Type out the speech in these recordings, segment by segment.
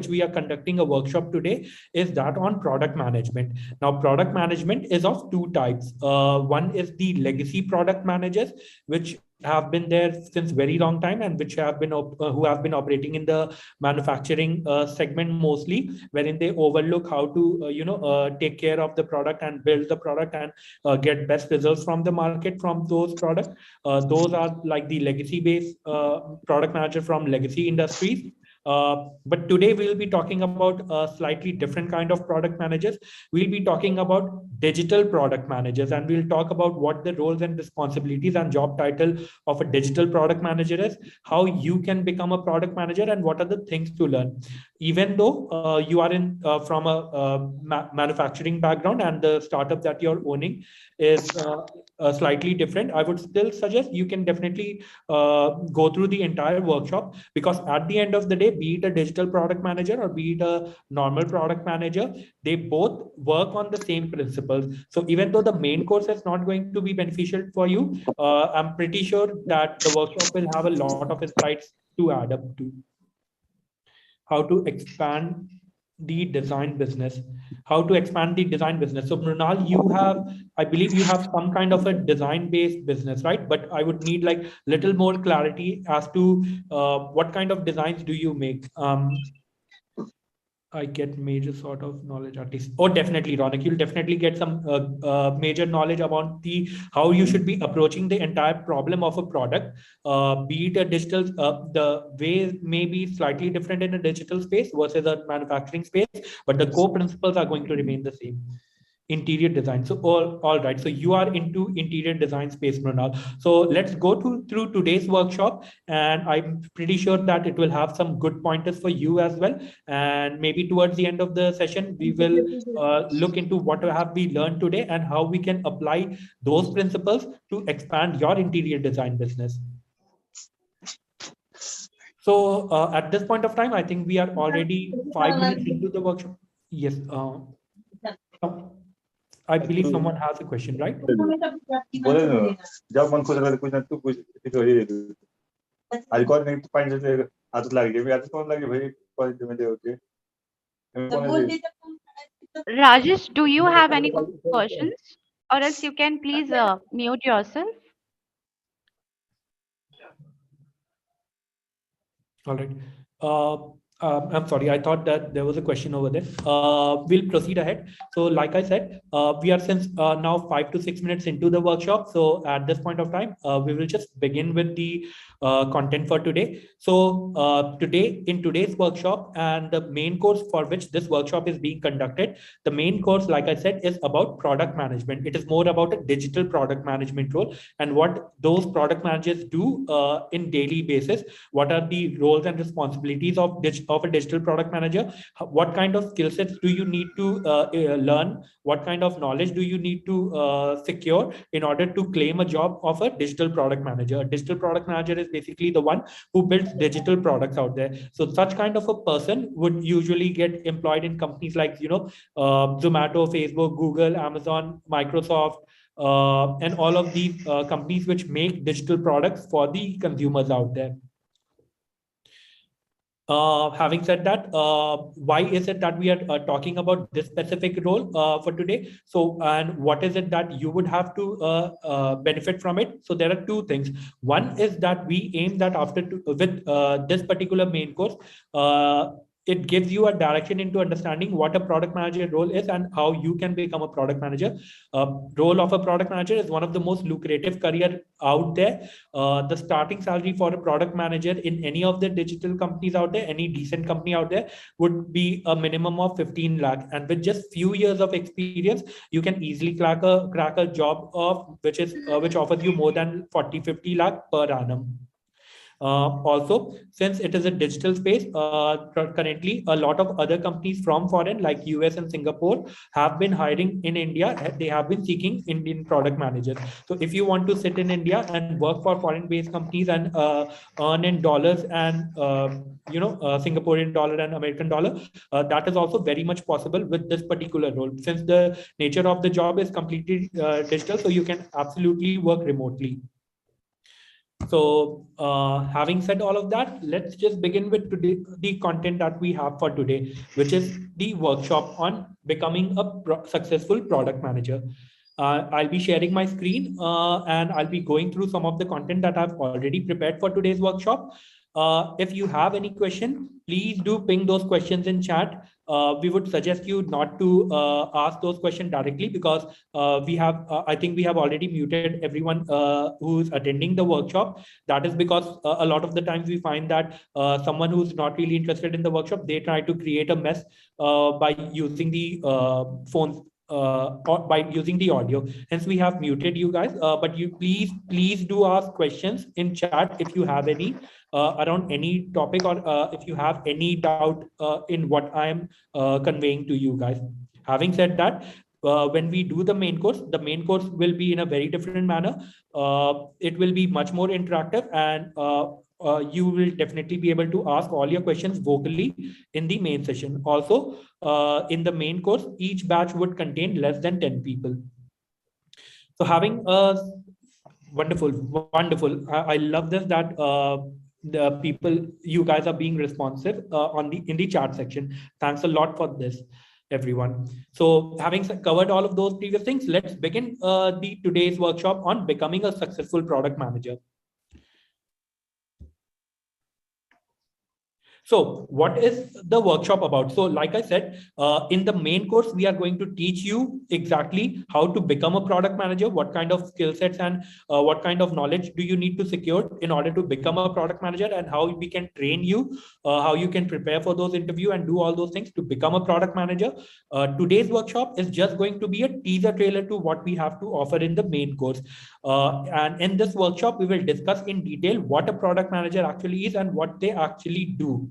which we are conducting a workshop today is that on product management. Now, product management is of two types. One is the legacy product managers, which have been there since very long time and which have been who have been operating in the manufacturing segment mostly, wherein they overlook how to take care of the product and build the product and get best results from the market from those products. Those are like the legacy based product manager from legacy industries. But today we'll be talking about a slightly different kind of product managers. We'll be talking about digital product managers, and we'll talk about what the roles and responsibilities and job title of a digital product manager is, how you can become a product manager, and what are the things to learn. Even though you are in from a manufacturing background and the startup that you're owning is slightly different, I would still suggest you can definitely go through the entire workshop, because at the end of the day, be it a digital product manager or be it a normal product manager, they both work on the same principles. So even though the main course is not going to be beneficial for you, I'm pretty sure that the workshop will have a lot of insights to add up to. How to expand the design business. How to expand the design business. So Mrunal, I believe you have some kind of a design-based business, right? But I would need like little more clarity as to what kind of designs do you make? I get major sort of knowledge at least. Oh, definitely, Ronak. You'll definitely get some major knowledge about the how you should be approaching the entire problem of a product. Be it a digital, the way may be slightly different in a digital space versus a manufacturing space, but the core principles are going to remain the same. Interior design. So all right. So you are into interior design space, Mrunal. So let's go through today's workshop, and I'm pretty sure that it will have some good pointers for you as well. And maybe towards the end of the session, we will look into what have we learned today and how we can apply those principles to expand your interior design business. So at this point of time, I think we are already 5 minutes into the workshop. Yes. I believe someone has a question, right? Rajesh, do you have any questions? Or else you can please mute yourself. All right. I'm sorry, I thought that there was a question over there. We'll proceed ahead. So like I said, we are since now 5 to 6 minutes into the workshop. So at this point of time, we will just begin with the content for today. So in today's workshop, and the main course for which this workshop is being conducted, the main course, like I said, is about product management. It is more about a digital product management role and what those product managers do in daily basis. What are the roles and responsibilities of a digital product manager? What kind of skill sets do you need to learn? What kind of knowledge do you need to secure in order to claim a job of a digital product manager? A digital product manager is basically the one who builds digital products out there. So such kind of a person would usually get employed in companies like Zomato, Facebook, Google, Amazon, Microsoft, and all of these companies which make digital products for the consumers out there. Having said that, why is it that we are talking about this specific role for today? So, and what is it that you would have to benefit from it? So there are two things. One is that we aim that with this particular main course, it gives you a direction into understanding what a product manager role is and how you can become a product manager. Role of a product manager is one of the most lucrative career out there. The starting salary for a product manager in any of the digital companies out there, any decent company out there, would be a minimum of 15 lakh. And with just few years of experience, you can easily crack a job of which offers you more than 40-50 lakh per annum. Also, since it is a digital space, currently a lot of other companies from foreign like US and Singapore have been hiring in India. They have been seeking Indian product managers. So if you want to sit in India and work for foreign-based companies and earn in dollars and Singaporean dollar and American dollar, that is also very much possible with this particular role. Since the nature of the job is completely digital, so you can absolutely work remotely. So, having said all of that, let's just begin with today, the content that we have for today, which is the workshop on becoming a successful product manager. I'll be sharing my screen and I'll be going through some of the content that I've already prepared for today's workshop. If you have any question, please do ping those questions in chat. We would suggest you not to ask those questions directly because I think we have already muted everyone who's attending the workshop. That is because a lot of the times we find that someone who's not really interested in the workshop, they try to create a mess by using the phones or by using the audio. Hence we have muted you guys, but you please do ask questions in chat if you have any around any topic, or if you have any doubt in what I am conveying to you guys. Having said that, when we do the main course will be in a very different manner. It will be much more interactive, and you will definitely be able to ask all your questions vocally in the main session. Also, in the main course, each batch would contain less than 10 people. So having a wonderful. I love this that the people, you guys are being responsive on the in the chat section. Thanks a lot for this, everyone. So having covered all of those previous things, let's begin the today's workshop on becoming a successful product manager. So what is the workshop about? So like I said, in the main course, we are going to teach you exactly how to become a product manager, what kind of skill sets and what kind of knowledge do you need to secure in order to become a product manager, and how we can train you, how you can prepare for those interview and do all those things to become a product manager. Today's workshop is just going to be a teaser trailer to what we have to offer in the main course. And in this workshop, we will discuss in detail what a product manager actually is and what they actually do.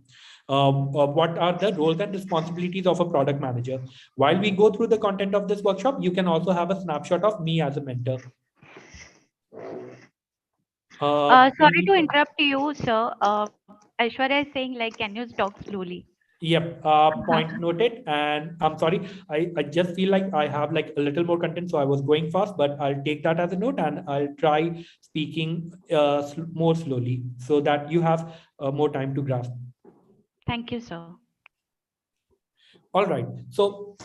What are the roles and responsibilities of a product manager? While we go through the content of this workshop, you can also have a snapshot of me as a mentor. Sorry to interrupt you, sir. Aishwarya is saying, like, can you talk slowly? Yep, point noted. And I'm sorry, I just feel like I have like a little more content, so I was going fast, but I'll take that as a note and I'll try speaking more slowly so that you have more time to grasp. Thank you, sir. All right. So,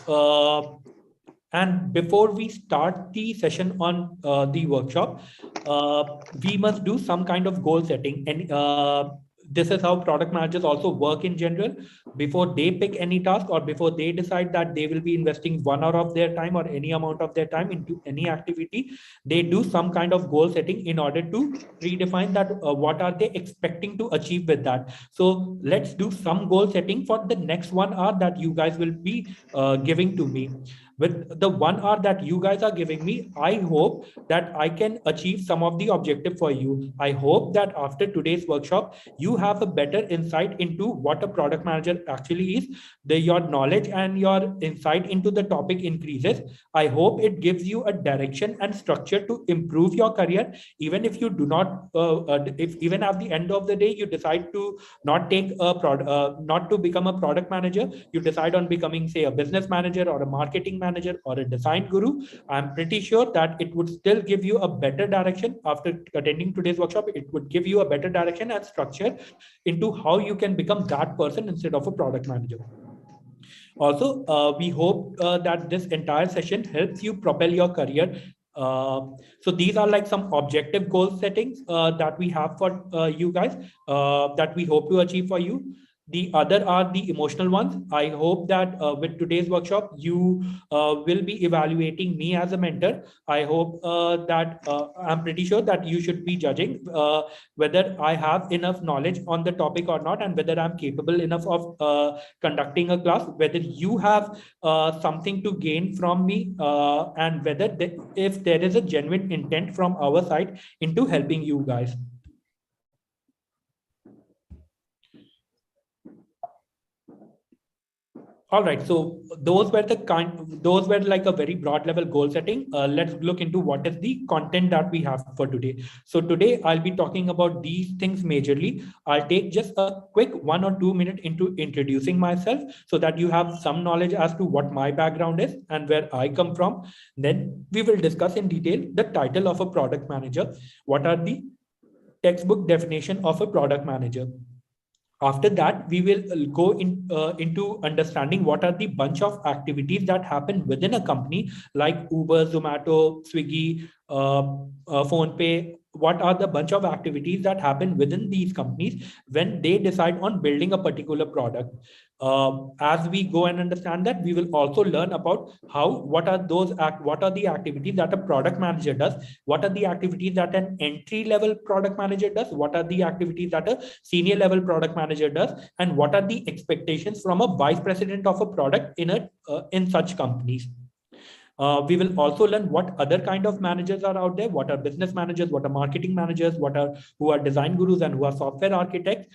and before we start the session on the workshop, we must do some kind of goal setting. And this is how product managers also work in general. Before they pick any task, or before they decide that they will be investing 1 hour of their time or any amount of their time into any activity, they do some kind of goal setting in order to redefine that what are they expecting to achieve with that. So let's do some goal setting for the next 1 hour that you guys will be giving to me. With the 1 hour that you guys are giving me, I hope that I can achieve some of the objective for you. I hope that after today's workshop, you have a better insight into what a product manager actually is. Your knowledge and your insight into the topic increases. I hope it gives you a direction and structure to improve your career. Even if you do not, if even at the end of the day you decide to not take a product, not to become a product manager, you decide on becoming, say, a business manager or a marketing manager or a design guru, I'm pretty sure that it would still give you a better direction. After attending today's workshop, it would give you a better direction and structure into how you can become that person instead of a product manager. Also, we hope that this entire session helps you propel your career. So these are like some objective goal settings that we have for you guys, that we hope to achieve for you. The other are the emotional ones. I hope that with today's workshop, you will be evaluating me as a mentor. I hope that I'm pretty sure that you should be judging whether I have enough knowledge on the topic or not, and whether I'm capable enough of conducting a class, whether you have something to gain from me, and whether if there is a genuine intent from our side into helping you guys. All right, so those were like a very broad level goal setting. Let's look into what is the content that we have for today. So today I'll be talking about these things majorly. I'll take just a quick 1 or 2 minute into introducing myself so that you have some knowledge as to what my background is and where I come from. Then we will discuss in detail the title of a product manager. What are the textbook definition of a product manager. After that, we will into understanding what are the bunch of activities that happen within a company like Uber, Zomato, Swiggy, Phone Pay. What are the bunch of activities that happen within these companies when they decide on building a particular product? As we go and understand that, we will also learn about what are the activities that a product manager does, what are the activities that an entry level product manager does, what are the activities that a senior level product manager does, and what are the expectations from a vice president of a product in such companies. We will also learn what other kind of managers are out there, what are business managers, what are marketing managers, who are design gurus and who are software architects,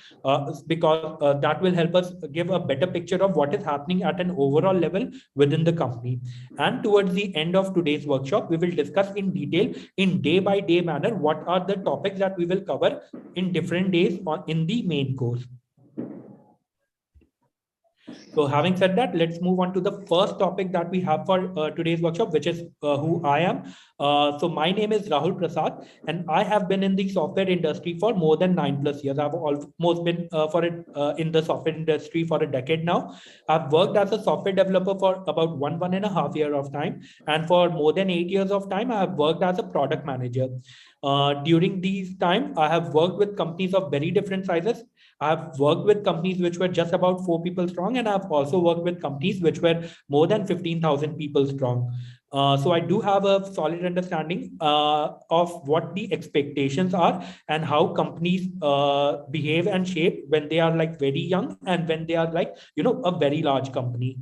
because that will help us give a better picture of what is happening at an overall level within the company. And towards the end of today's workshop, we will discuss in detail, in day by day manner, what are the topics that we will cover in different days in the main course. So having said that, let's move on to the first topic that we have for today's workshop, which is who I am. So my name is Rahul Prasad, and I have been in the software industry for more than 9+ years. I've almost been in the software industry for a decade now. I've worked as a software developer for about 1.5 year of time. And for more than 8 years of time, I have worked as a product manager. During these time, I have worked with companies of very different sizes. I've worked with companies which were just about 4 people strong, and I've also worked with companies which were more than 15,000 people strong. So I do have a solid understanding of what the expectations are and how companies behave and shape when they are like very young and when they are like, a very large company.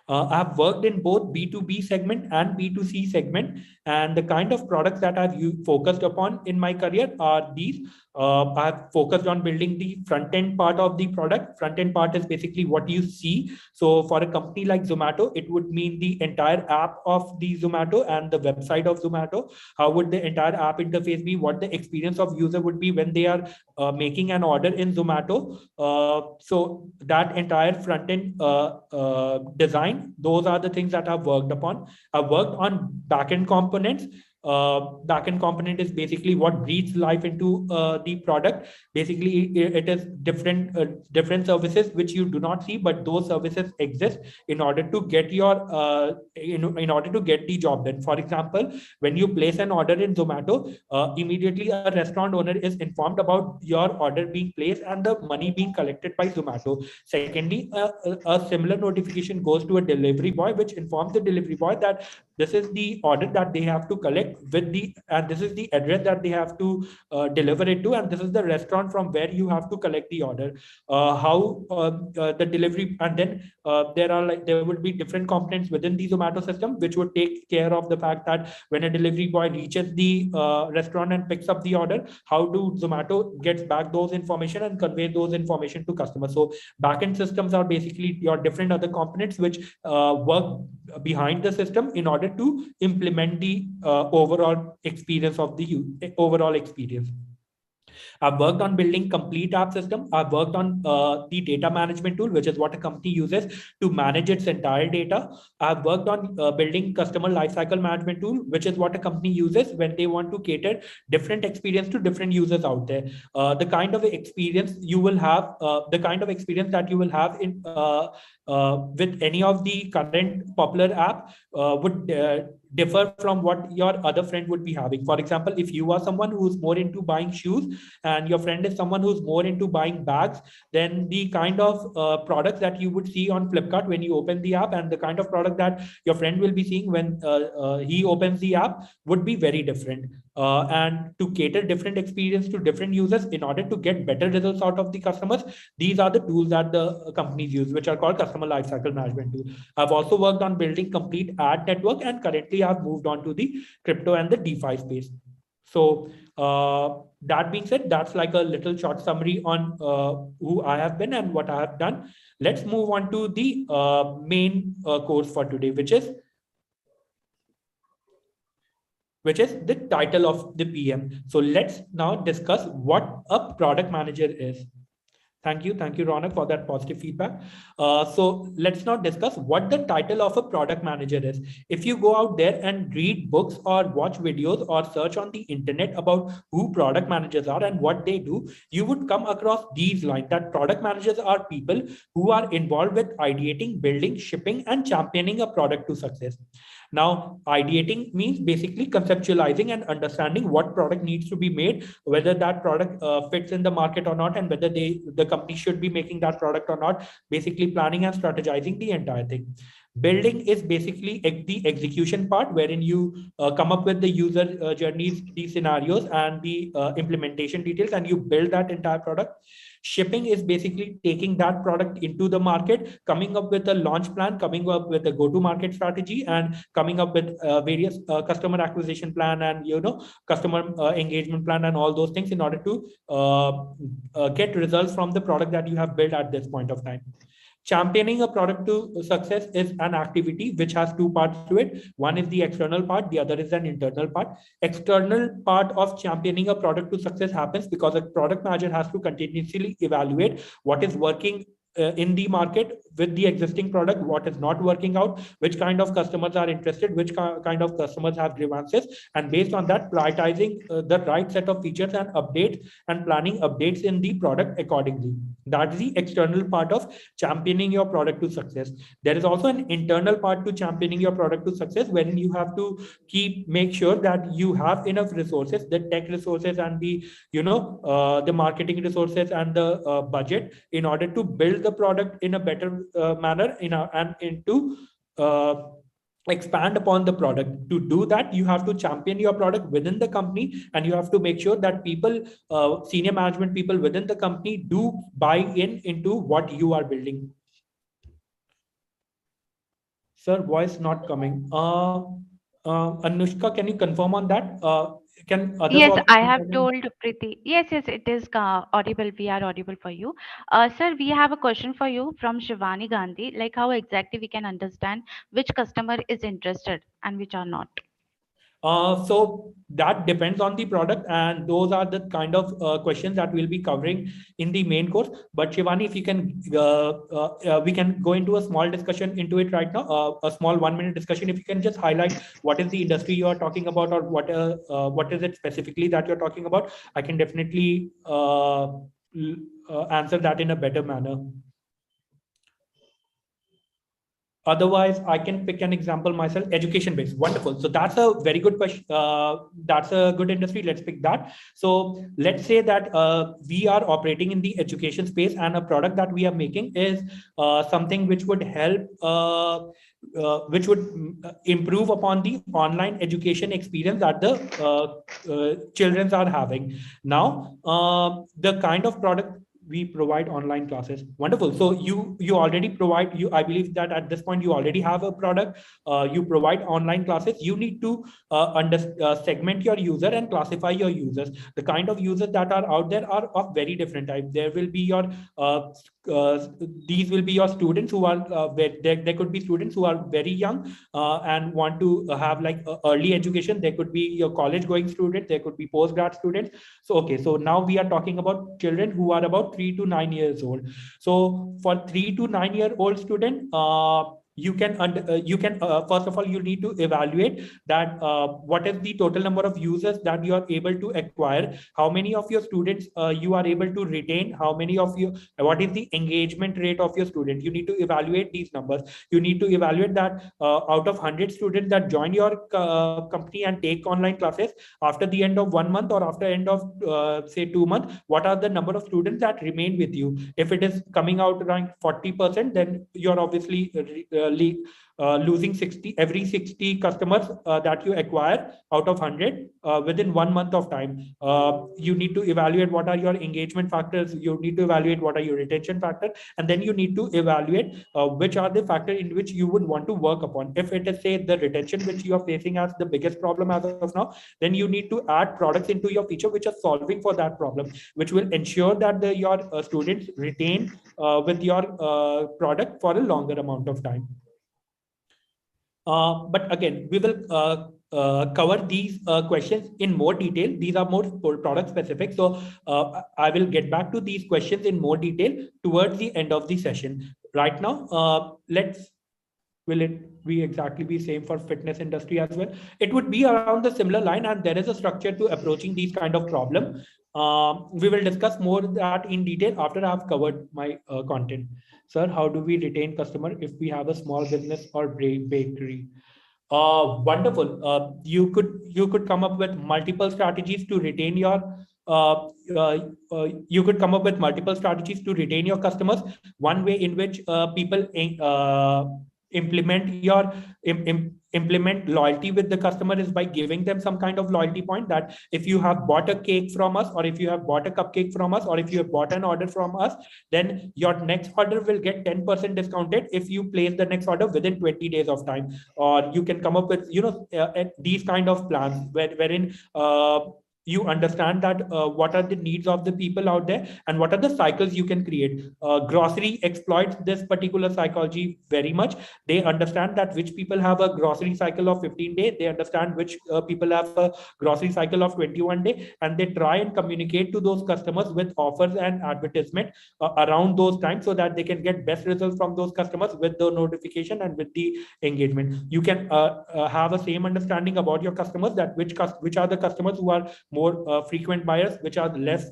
I've worked in both B2B segment and B2C segment, and the kind of products that I've focused upon in my career are these. I've focused on building the front end part of the product. Front end part is basically what you see. So for a company like Zomato, it would mean the entire app of the Zomato and the website of Zomato. How would the entire app interface be? What the experience of user would be when they are making an order in Zomato. So that entire front end design, those are the things that I've worked upon. I've worked on backend components. Backend component is basically what breathes life into the product. Basically, it is different services which you do not see, but those services exist in order to get in order to get the job done. For example, when you place an order in Zomato, immediately a restaurant owner is informed about your order being placed and the money being collected by Zomato. Secondly, a similar notification goes to a delivery boy, which informs the delivery boy that this is the order that they have to collect and this is the address that they have to deliver it to, and this is the restaurant from where you have to collect the order. How the delivery, and then there would be different components within the Zomato system which would take care of the fact that when a delivery boy reaches the restaurant and picks up the order, how do Zomato gets back those information and convey those information to customers. So backend systems are basically your different other components which work behind the system in order to implement the overall experience of the overall experience. I've worked on building complete app system. I've worked on the data management tool, which is what a company uses to manage its entire data. I've worked on building customer lifecycle management tool, which is what a company uses when they want to cater different experience to different users out there. The kind of experience you will have, the kind of experience that you will have in with any of the current popular app would differ from what your other friend would be having. For example, if you are someone who's more into buying shoes and your friend is someone who's more into buying bags, then the kind of products that you would see on Flipkart when you open the app and the kind of product that your friend will be seeing when he opens the app would be very different. And to cater different experience to different users in order to get better results out of the customers, these are the tools that the companies use, which are called customer lifecycle management tool. I've also worked on building complete ad network, and currently I've moved on to the crypto and the DeFi space. So that being said, that's like a little short summary on who I have been and what I have done. Let's move on to the main course for today, which is the title of the PM. So let's now discuss what a product manager is. Thank you, Ronak, for that positive feedback. So let's now discuss what the title of a product manager is. If you go out there and read books or watch videos or search on the internet about who product managers are and what they do, you would come across these lines that product managers are people who are involved with ideating, building, shipping, and championing a product to success. Now, ideating means basically conceptualizing and understanding what product needs to be made, whether that product fits in the market or not, and whether the company should be making that product or not. Basically, planning and strategizing the entire thing. Building is basically the execution part, wherein you come up with the user journeys, the scenarios, and the implementation details, and you build that entire product. Shipping is basically taking that product into the market, coming up with a launch plan, coming up with a go-to-market strategy, and coming up with various customer acquisition plan and customer engagement plan and all those things in order to get results from the product that you have built at this point of time. Championing a product to success is an activity which has two parts to it. One is the external part, the other is an internal part. External part of championing a product to success happens because a product manager has to continuously evaluate what is working in the market with the existing product, what is not working out, which kind of customers are interested, which kind of customers have grievances, and based on that, prioritizing the right set of features and updates and planning updates in the product accordingly. That's the external part of championing your product to success. There is also an internal part to championing your product to success, wherein you have to make sure that you have enough resources, the tech resources and the marketing resources and the budget in order to build the product in a better manner and into uh, expand upon the product. To do that, you have to champion your product within the company, and you have to make sure that people, senior management people within the company, do buy in into what you are building. Sir, voice not coming. Anushka, can you confirm on that? Can others Yes, also I have confirm on? told Preeti. Yes, yes, it is audible. We are audible for you. Sir, we have a question for you from Shivani Gandhi. Like, how exactly we can understand which customer is interested and which are not? So that depends on the product, and those are the kind of questions that we'll be covering in the main course. But Shivani, if you can, we can go into a small discussion into it right now, a small 1 minute discussion. If you can just highlight what is the industry you are talking about, or what is it specifically that you're talking about, I can definitely answer that in a better manner. Otherwise, I can pick an example myself. Education based, wonderful. So that's a very good question. That's a good industry. Let's pick that. So let's say that we are operating in the education space, and a product that we are making is something which would help. Which would improve upon the online education experience that the children are having now. The kind of product we provide online classes, wonderful. So you already provide, you I believe that at this point you already have a product. You provide online classes. You need to segment your user and classify your users. The kind of users that are out there are of very different type. There will be your uh, these will be your students who are there could be students who are very young and want to have like early education. There could be your college going students, there could be post grad students. So okay, so now we are talking about children who are about 3 to 9 years old. So for 3 to 9-year-old student, you can first of all, you need to evaluate that what is the total number of users that you are able to acquire, how many of your students you are able to retain, how many of you, what is the engagement rate of your student. You need to evaluate these numbers. You need to evaluate that out of 100 students that join your company and take online classes, after the end of 1 month or after end of say 2 months, what are the number of students that remain with you. If it is coming out around 40%, then you're obviously losing 60 every 60 customers that you acquire out of 100 within 1 month of time. You need to evaluate what are your engagement factors, you need to evaluate what are your retention factors, and then you need to evaluate which are the factors in which you would want to work upon. If it is say the retention which you are facing as the biggest problem as of now, then you need to add products into your feature which are solving for that problem, which will ensure that your students retain with your product for a longer amount of time. But again, we will cover these questions in more detail. These are more product specific. So I will get back to these questions in more detail towards the end of the session. Right now, let's will it be exactly be same for fitness industry as well? It would be around the similar line, and there is a structure to approaching these kind of problem. We will discuss more that in detail after I have covered my content. Sir, how do we retain customer if we have a small business or bakery? Wonderful. You could come up with multiple strategies to retain your you could come up with multiple strategies to retain your customers. One way in which people implement your implement loyalty with the customer is by giving them some kind of loyalty point, that if you have bought a cake from us, or if you have bought a cupcake from us, or if you have bought an order from us, then your next order will get 10% discounted if you place the next order within 20 days of time. Or you can come up with these kind of plans wherein you understand that what are the needs of the people out there and what are the cycles you can create. Grocery exploits this particular psychology very much. They understand that which people have a grocery cycle of 15 days, they understand which people have a grocery cycle of 21 day, and they try and communicate to those customers with offers and advertisement around those times, so that they can get best results from those customers with the notification and with the engagement. You can have a same understanding about your customers, that which are the customers who are more frequent buyers, which are less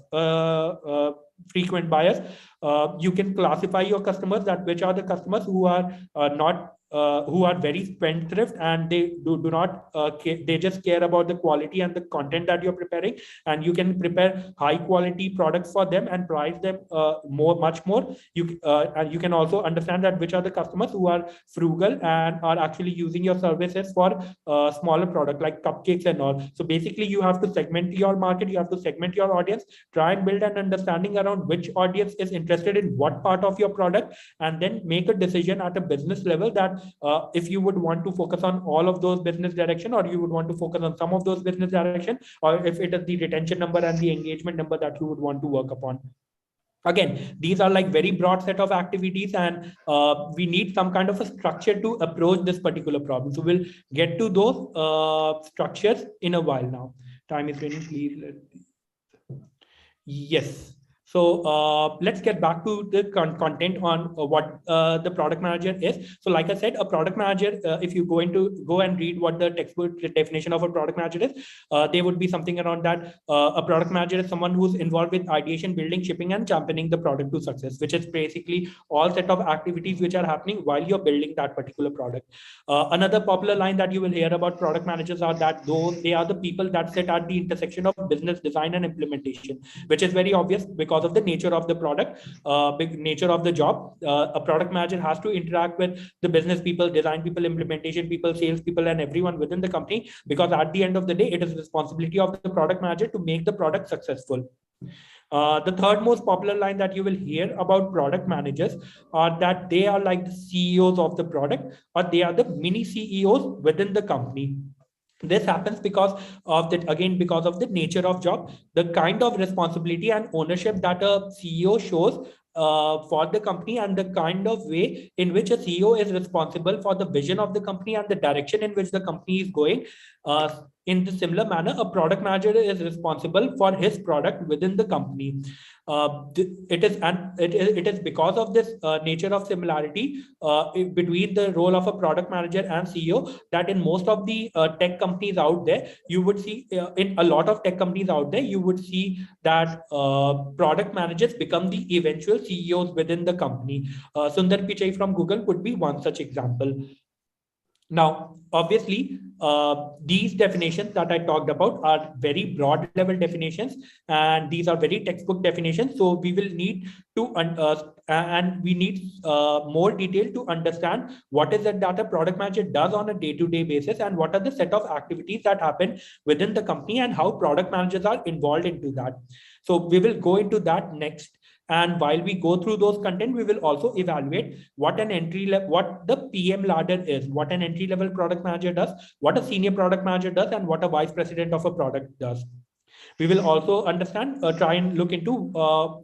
frequent buyers. You can classify your customers, that which are the customers who are not who are very spendthrift, and they do not they just care about the quality and the content that you're preparing, and you can prepare high quality products for them and price them much more. And you can also understand that which are the customers who are frugal and are actually using your services for smaller product like cupcakes and all. So basically you have to segment your market, you have to segment your audience, try and build an understanding around which audience is interested in what part of your product, and then make a decision at a business level that if you would want to focus on all of those business direction, or you would want to focus on some of those business direction, or if it is the retention number and the engagement number that you would want to work upon. Again, these are like very broad set of activities, and we need some kind of a structure to approach this particular problem. So we'll get to those structures in a while. Now time is running, please yes. So let's get back to the content on what the product manager is. So like I said, a product manager, if you go and read what the textbook definition of a product manager is, they would be something around that. A product manager is someone who's involved with ideation, building, shipping, and championing the product to success, which is basically all set of activities which are happening while you're building that particular product. Another popular line that you will hear about product managers are that they are the people that sit at the intersection of business design and implementation, which is very obvious because of the nature of the product, big nature of the job. A product manager has to interact with the business people, design people, implementation people, sales people, and everyone within the company, because at the end of the day, it is the responsibility of the product manager to make the product successful. The third most popular line that you will hear about product managers are that they are like the CEOs of the product, or they are the mini CEOs within the company. This happens because of that, again, because of the nature of job, the kind of responsibility and ownership that a CEO shows for the company, and the kind of way in which a CEO is responsible for the vision of the company and the direction in which the company is going. In the similar manner, a product manager is responsible for his product within the company. It is because of this nature of similarity between the role of a product manager and CEO, that in most of the tech companies out there, you would see in a lot of tech companies out there, you would see that product managers become the eventual CEOs within the company. Sundar Pichai from Google could be one such example. Now, obviously, these definitions that I talked about are very broad level definitions, and these are very textbook definitions. So we will need to, and we need more detail to understand what is it that a product manager does on a day-to-day basis, and what are the set of activities that happen within the company, and how product managers are involved into that. So we will go into that next. And while we go through those content, we will also evaluate what an entry level, what the PM ladder is, what an entry level product manager does, what a senior product manager does, and what a vice president of a product does. We will also understand, try and look into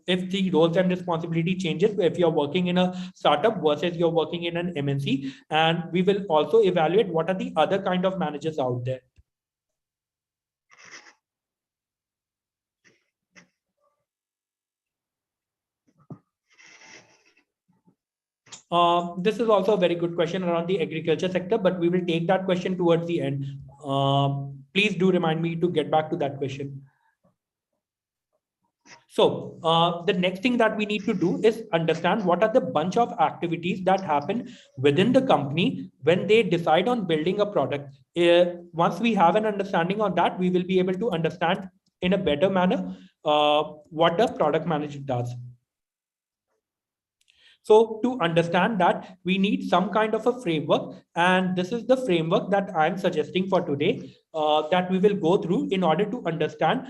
if the roles and responsibility changes if you're working in a startup versus you're working in an MNC. And we will also evaluate what are the other kind of managers out there. This is also a very good question around the agriculture sector, but we will take that question towards the end. Please do remind me to get back to that question. So the next thing that we need to do is understand what are the bunch of activities that happen within the company when they decide on building a product. Once we have an understanding on that, we will be able to understand in a better manner what a product manager does. So to understand that, we need some kind of a framework, and this is the framework that I'm suggesting for today, that we will go through in order to understand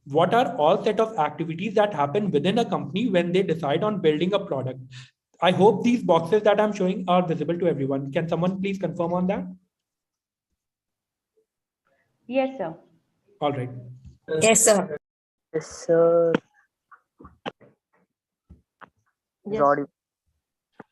what are all set of activities that happen within a company when they decide on building a product. I hope these boxes that I'm showing are visible to everyone. Can someone please confirm on that? Yes, sir. All right. Yes, sir. Yes, sir. Yes. Audible.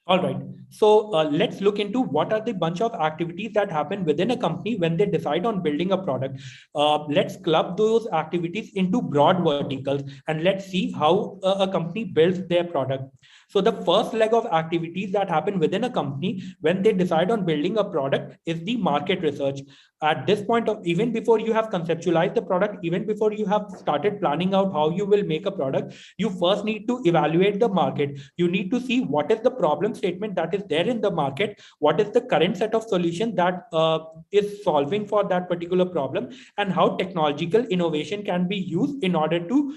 All right. So let's look into what are the bunch of activities that happen within a company when they decide on building a product. Let's club those activities into broad verticals and let's see how a company builds their product. So the first leg of activities that happen within a company when they decide on building a product is the market research. At this point of, even before you have conceptualized the product, even before you have started planning out how you will make a product, you first need to evaluate the market. You need to see what is the problem statement that is there in the market, what is the current set of solution that is solving for that particular problem, and how technological innovation can be used in order to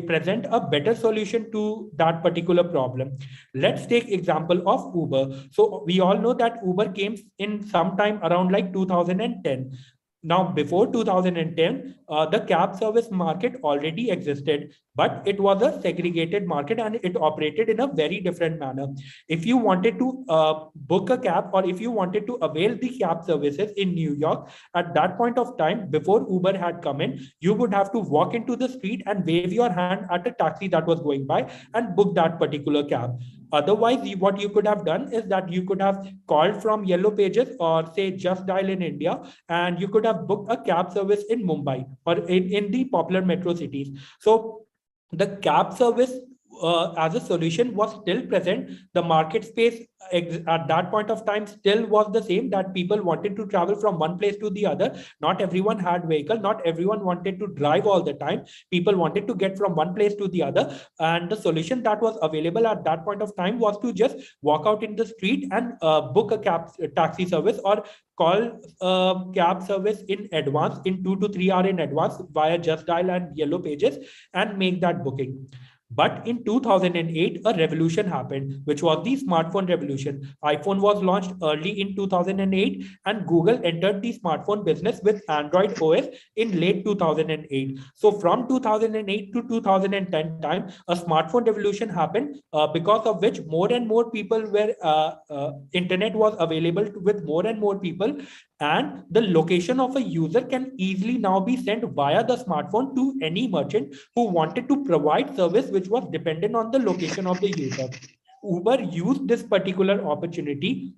present a better solution to that particular problem. Let's take example of Uber. So we all know that Uber came in sometime around like 2010. Now, before 2010, the cab service market already existed, but it was a segregated market and it operated in a very different manner. If you wanted to book a cab or if you wanted to avail the cab services in New York, at that point of time, before Uber had come in, you would have to walk into the street and wave your hand at a taxi that was going by and book that particular cab. Otherwise, what you could have done is that you could have called from Yellow Pages or say Just Dial in India, and you could have booked a cab service in Mumbai or in the popular metro cities. So the cab service as a solution was still present. The market space at that point of time still was the same, that people wanted to travel from one place to the other. Not everyone had vehicle, not everyone wanted to drive all the time. People wanted to get from one place to the other, and the solution that was available at that point of time was to just walk out in the street and book a taxi service or call cab service in advance, in 2 to 3 hours in advance via Just Dial and Yellow Pages, and make that booking. But in 2008, a revolution happened, which was the smartphone revolution. iPhone was launched early in 2008, and Google entered the smartphone business with Android OS in late 2008. So from 2008 to 2010 time, a smartphone revolution happened, because of which more and more people were, internet was available with more and more people, and the location of a user can easily now be sent via the smartphone to any merchant who wanted to provide service which was dependent on the location of the user. Uber used this particular opportunity.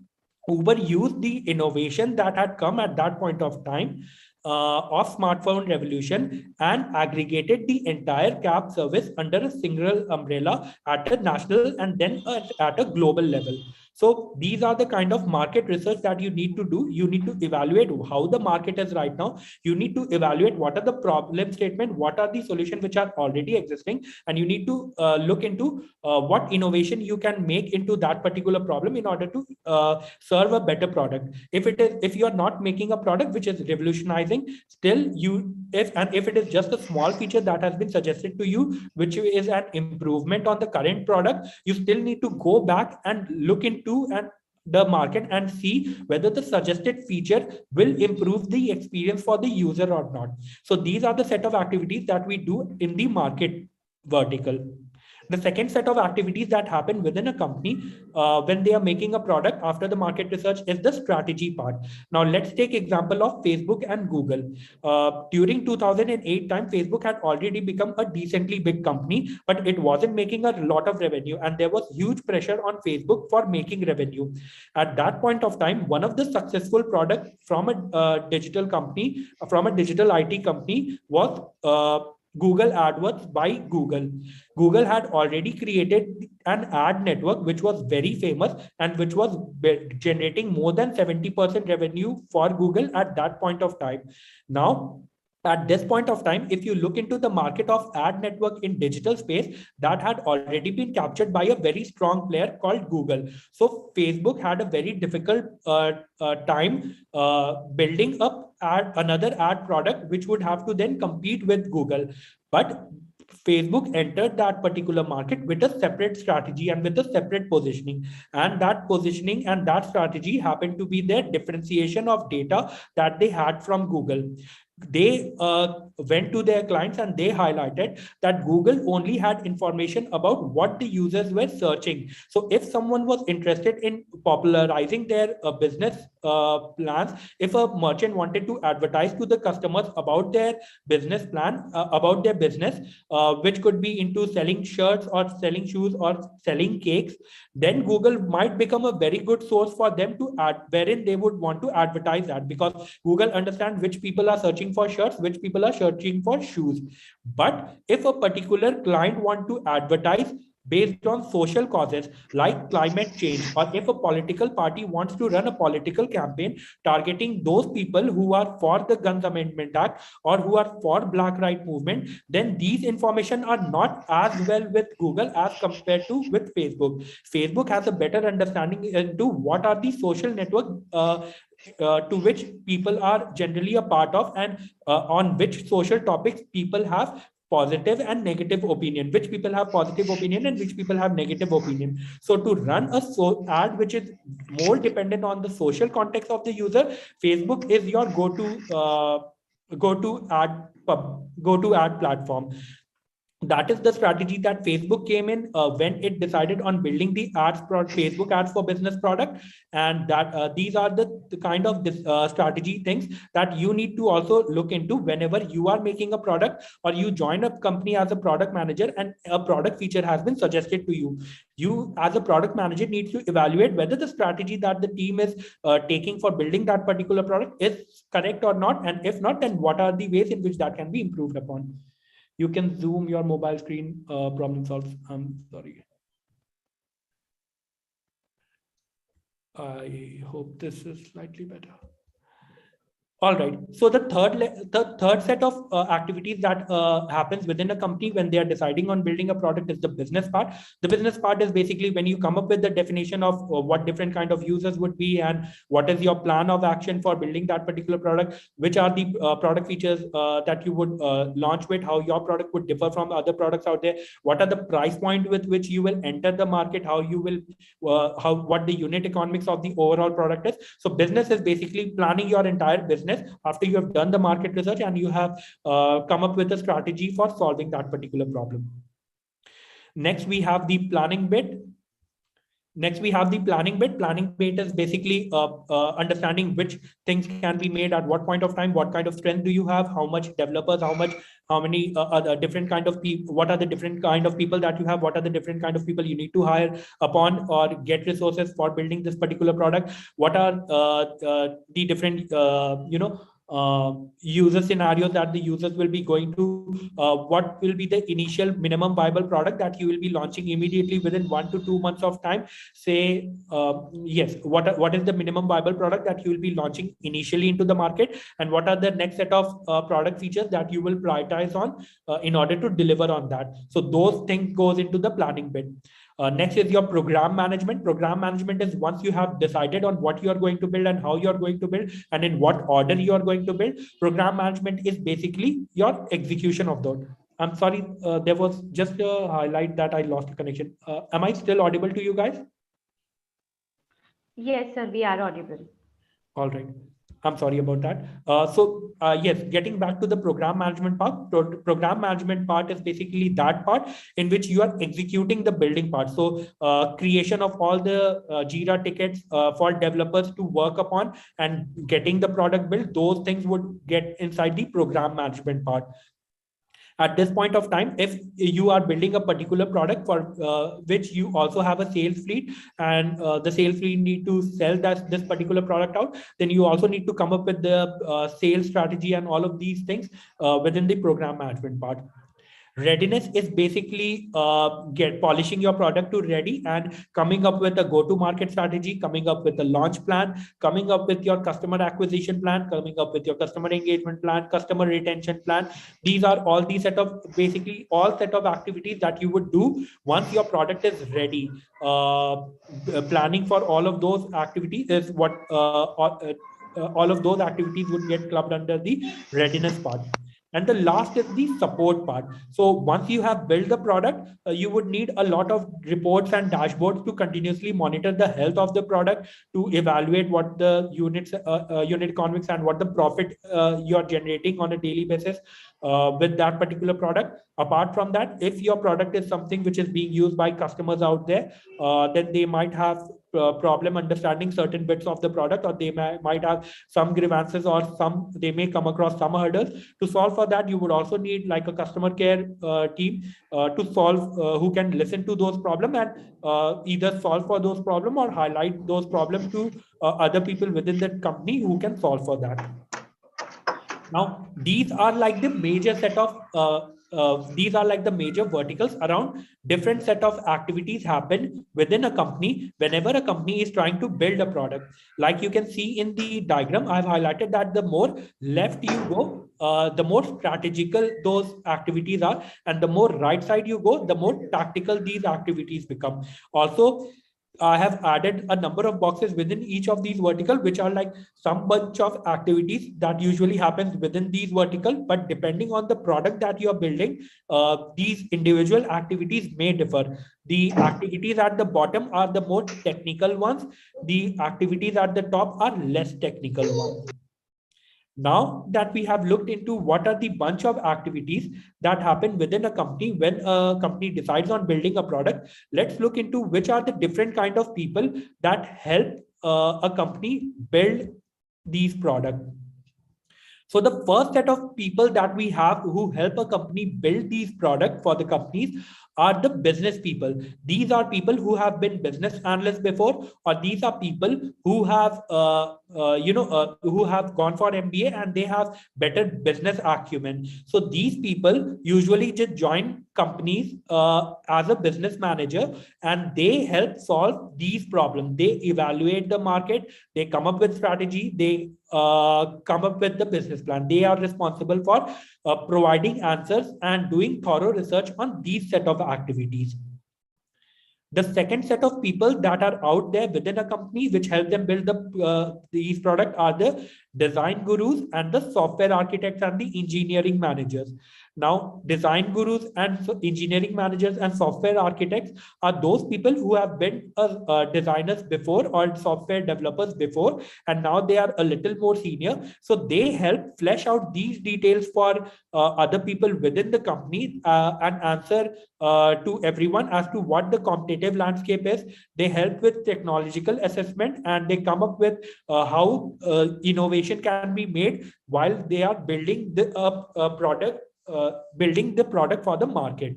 Uber used the innovation that had come at that point of time, of smartphone revolution, and aggregated the entire cab service under a single umbrella at a national and then at a global level. So these are the kind of market research that you need to do. You need to evaluate how the market is right now. You need to evaluate what are the problem statement, what are the solutions which are already existing, and you need to look into what innovation you can make into that particular problem in order to serve a better product. If you are not making a product which is revolutionizing, still you if it is just a small feature that has been suggested to you which is an improvement on the current product, you still need to go back and look into and the market and see whether the suggested feature will improve the experience for the user or not. So these are the set of activities that we do in the market vertical. The second set of activities that happen within a company when they are making a product after the market research is the strategy part. Now let's take example of Facebook and Google. During 2008 time, Facebook had already become a decently big company, but it wasn't making a lot of revenue, and there was huge pressure on Facebook for making revenue. At that point of time, one of the successful product from a digital company, from a digital IT company, was Google AdWords by Google. Google had already created an ad network which was very famous and which was generating more than 70% revenue for Google at that point of time. Now, at this point of time, if you look into the market of ad network in digital space, that had already been captured by a very strong player called Google. So Facebook had a very difficult time building up another ad product which would have to then compete with Google. But Facebook entered that particular market with a separate strategy and with a separate positioning. And that positioning and that strategy happened to be their differentiation of data that they had from Google. They went to their clients and they highlighted that Google only had information about what the users were searching. So if someone was interested in popularizing their business plans, if a merchant wanted to advertise to the customers about their business plan, about their business, which could be into selling shirts or selling shoes or selling cakes, then Google might become a very good source for them to add, wherein they would want to advertise that, because Google understands which people are searching for shirts, which people are searching for shoes. But if a particular client want to advertise based on social causes like climate change, or if a political party wants to run a political campaign targeting those people who are for the Guns Amendment Act or who are for Black Right Movement, then these information are not as well with Google as compared to with Facebook. Facebook has a better understanding into what are the social network to which people are generally a part of, and on which social topics people have positive and negative opinion, which people have positive opinion and which people have negative opinion. So to run a ad which is more dependent on the social context of the user, Facebook is your go to ad platform. That is the strategy that Facebook came in when it decided on building the Facebook ads for business product. And that these are the kind of strategy things that you need to also look into whenever you are making a product or you join a company as a product manager and a product feature has been suggested to you. You as a product manager needs to evaluate whether the strategy that the team is taking for building that particular product is correct or not, and if not, then what are the ways in which that can be improved upon. You can zoom your mobile screen, problem solves. I'm sorry. I hope this is slightly better. All right. So the third set of activities that happens within a company when they are deciding on building a product is the business part. The business part is basically when you come up with the definition of what different kind of users would be and what is your plan of action for building that particular product, which are the product features that you would launch with, how your product would differ from other products out there, what are the price point with which you will enter the market, how you will what the unit economics of the overall product is. So business is basically planning your entire business after you have done the market research and you have come up with a strategy for solving that particular problem. Next, we have the planning bit. Planning bit is basically understanding which things can be made at what point of time, what kind of strength do you have, how much developers, how many other different kind of people, what are the different kind of people that you have, what are the different kind of people you need to hire upon or get resources for building this particular product, what are the different user scenarios that the users will be going to, what will be the initial minimum viable product that you will be launching immediately within 1 to 2 months of time. Say yes, what is the minimum viable product that you will be launching initially into the market, and what are the next set of product features that you will prioritize on in order to deliver on that. So those things goes into the planning bit. Next is your program management. Program management is once you have decided on what you are going to build and how you are going to build and in what order you are going to build. Program management is basically your execution of that. I'm sorry, there was just a highlight that I lost a connection. Am I still audible to you guys? Yes, sir, we are audible. All right. I'm sorry about that. Yes, getting back to the program management part, program management part is basically that part in which you are executing the building part. So creation of all the Jira tickets for developers to work upon and getting the product built, those things would get inside the program management part. At this point of time, if you are building a particular product for which you also have a sales fleet, and the sales fleet need to sell this particular product out, then you also need to come up with the sales strategy and all of these things within the program management part. Readiness is basically get polishing your product to ready and coming up with a go-to-market strategy, coming up with a launch plan, coming up with your customer acquisition plan, coming up with your customer engagement plan, customer retention plan. These are all the set of basically all set of activities that you would do once your product is ready. Planning for all of those activities is what all of those activities would get clubbed under the readiness part. And the last is the support part. So once you have built the product, you would need a lot of reports and dashboards to continuously monitor the health of the product, to evaluate what the unit economics and what the profit you're generating on a daily basis with that particular product. Apart from that, if your product is something which is being used by customers out there, then they might have problem understanding certain bits of the product, or they might have some grievances, or they may come across some hurdles. To solve for that, you would also need like a customer care team to solve who can listen to those problems and either solve for those problems or highlight those problems to other people within the company who can solve for that. Now, these are like the major set of these are like the major verticals around different set of activities happen within a company whenever a company is trying to build a product. Like you can see in the diagram, I've highlighted that the more left you go, the more strategical those activities are, and the more right side you go, the more tactical these activities become. Also, I have added a number of boxes within each of these vertical, which are like some bunch of activities that usually happens within these vertical. But depending on the product that you are building, these individual activities may differ. The activities at the bottom are the more technical ones. The activities at the top are less technical ones. Now that we have looked into what are the bunch of activities that happen within a company when a company decides on building a product, let's look into which are the different kind of people that help a company build these products. So the first set of people that we have who help a company build these products for the companies are the business people. These are people who have been business analysts before, or these are people who have who have gone for MBA and they have better business acumen. So these people usually just join companies as a business manager, and they help solve these problems. They evaluate the market, they come up with strategy, they come up with the business plan. They are responsible for providing answers and doing thorough research on these set of activities. The second set of people that are out there within a company which help them build these products are the design gurus and the software architects and the engineering managers. Now, design gurus and engineering managers and software architects are those people who have been designers before or software developers before, and now they are a little more senior. So they help flesh out these details for other people within the company and answer to everyone as to what the competitive landscape is. They help with technological assessment, and they come up with how innovation can be made while they are building the product, building the product for the market.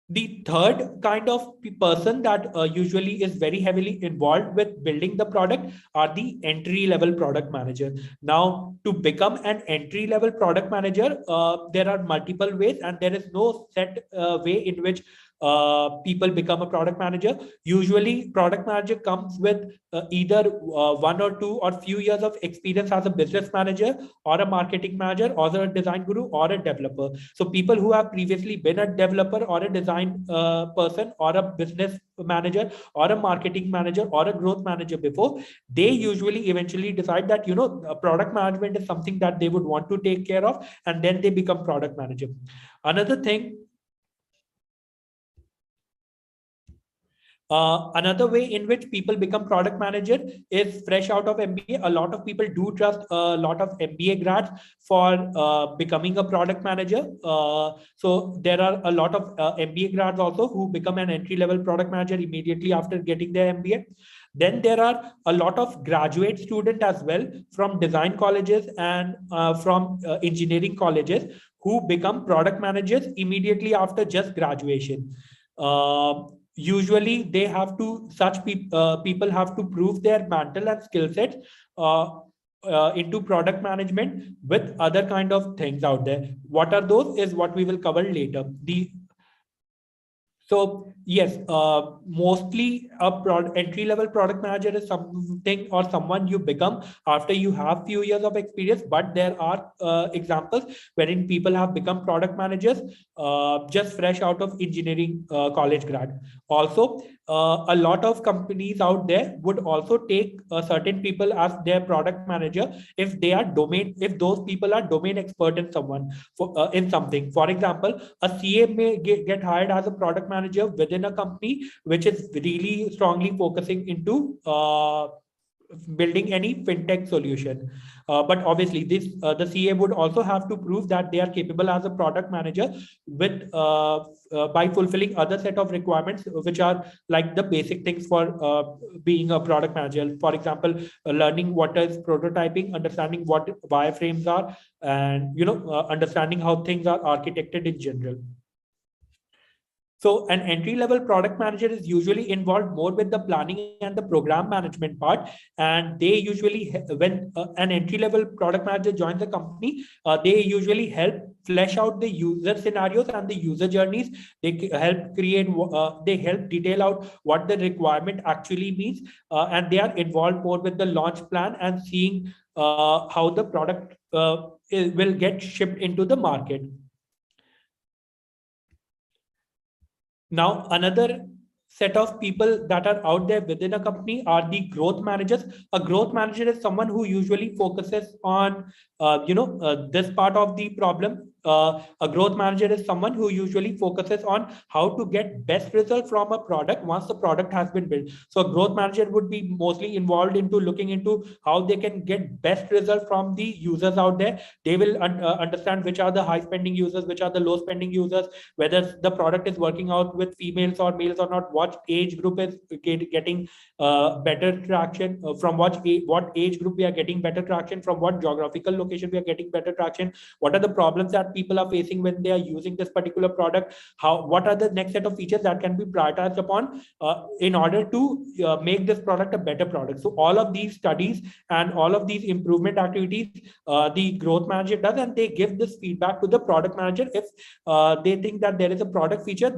The third kind of person that usually is very heavily involved with building the product are the entry level product manager. Now, to become an entry level product manager, there are multiple ways, and there is no set way in which people become a product manager. Usually, product manager comes with either 1 or 2 or few years of experience as a business manager, or a marketing manager, or a design guru, or a developer. So people who have previously been a developer or a design person, or a business manager, or a marketing manager, or a growth manager before, they usually eventually decide that product management is something that they would want to take care of, and then they become product manager. Another way in which people become product manager is fresh out of MBA. A lot of people do trust a lot of MBA grads for becoming a product manager. So there are a lot of MBA grads also who become an entry level product manager immediately after getting their MBA. Then there are a lot of graduate students as well from design colleges and from engineering colleges who become product managers immediately after just graduation. Usually they have to people have to prove their mental and skill sets uh, into product management with other kind of things out there. What are those is what we will cover later. So yes, mostly entry level product manager is something or someone you become after you have few years of experience. But there are examples wherein people have become product managers just fresh out of engineering college grad. Also, a lot of companies out there would also take certain people as their product manager if those people are domain expert in someone in something. For example, a CA may get hired as a product manager within a company which is really strongly focusing into building any fintech solution. But obviously, the CA would also have to prove that they are capable as a product manager with by fulfilling other set of requirements, which are like the basic things for being a product manager. For example, learning what is prototyping, understanding what wireframes are, and understanding how things are architected in general. So an entry-level product manager is usually involved more with the planning and the program management part. And they usually, when an entry-level product manager joins the company, they usually help flesh out the user scenarios and the user journeys. They help detail out what the requirement actually means, and they are involved more with the launch plan and seeing how the product will get shipped into the market. Now, another set of people that are out there within a company are the growth managers. A growth manager is someone who usually focuses on, this part of the problem. A growth manager is someone who usually focuses on how to get best result from a product once the product has been built. So a growth manager would be mostly involved into looking into how they can get best result from the users out there. They will understand which are the high spending users, which are the low spending users, whether the product is working out with females or males or not, what age group is getting better traction, from what age group we are getting better traction, from what geographical location we are getting better traction, what are the problems that people are facing when they are using this particular product, what are the next set of features that can be prioritized upon in order to make this product a better product. So all of these studies and all of these improvement activities the growth manager does, and they give this feedback to the product manager if they think that there is a product feature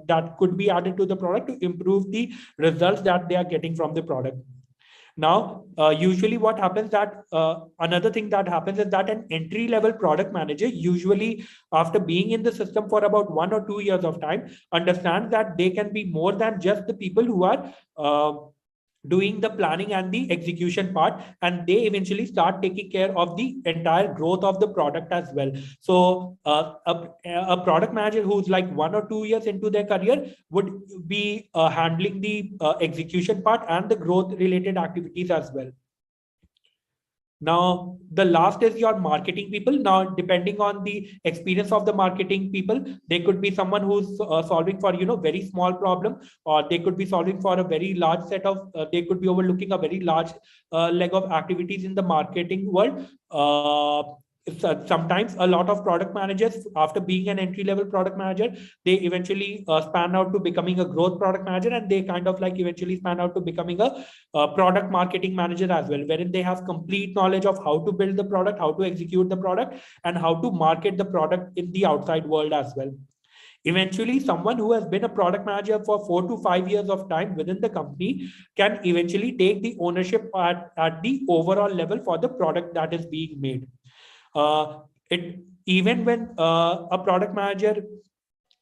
that could be added to the product to improve the results that they are getting from the product. Now, usually what happens that another thing that happens is that an entry level product manager usually after being in the system for about 1 or 2 years of time understands that they can be more than just the people who are doing the planning and the execution part, and they eventually start taking care of the entire growth of the product as well. So a product manager who's like 1 or 2 years into their career would be handling the execution part and the growth related activities as well. Now, the last is your marketing people. Now, depending on the experience of the marketing people, they could be someone who's solving for, very small problem, or they could be solving for a very large set of, they could be overlooking a very large leg of activities in the marketing world. Sometimes a lot of product managers, after being an entry level product manager, they eventually span out to becoming a growth product manager, and they kind of like eventually span out to becoming a product marketing manager as well, wherein they have complete knowledge of how to build the product, how to execute the product, and how to market the product in the outside world as well. Eventually, someone who has been a product manager for 4 to 5 years of time within the company can eventually take the ownership at the overall level for the product that is being made. It even when a product manager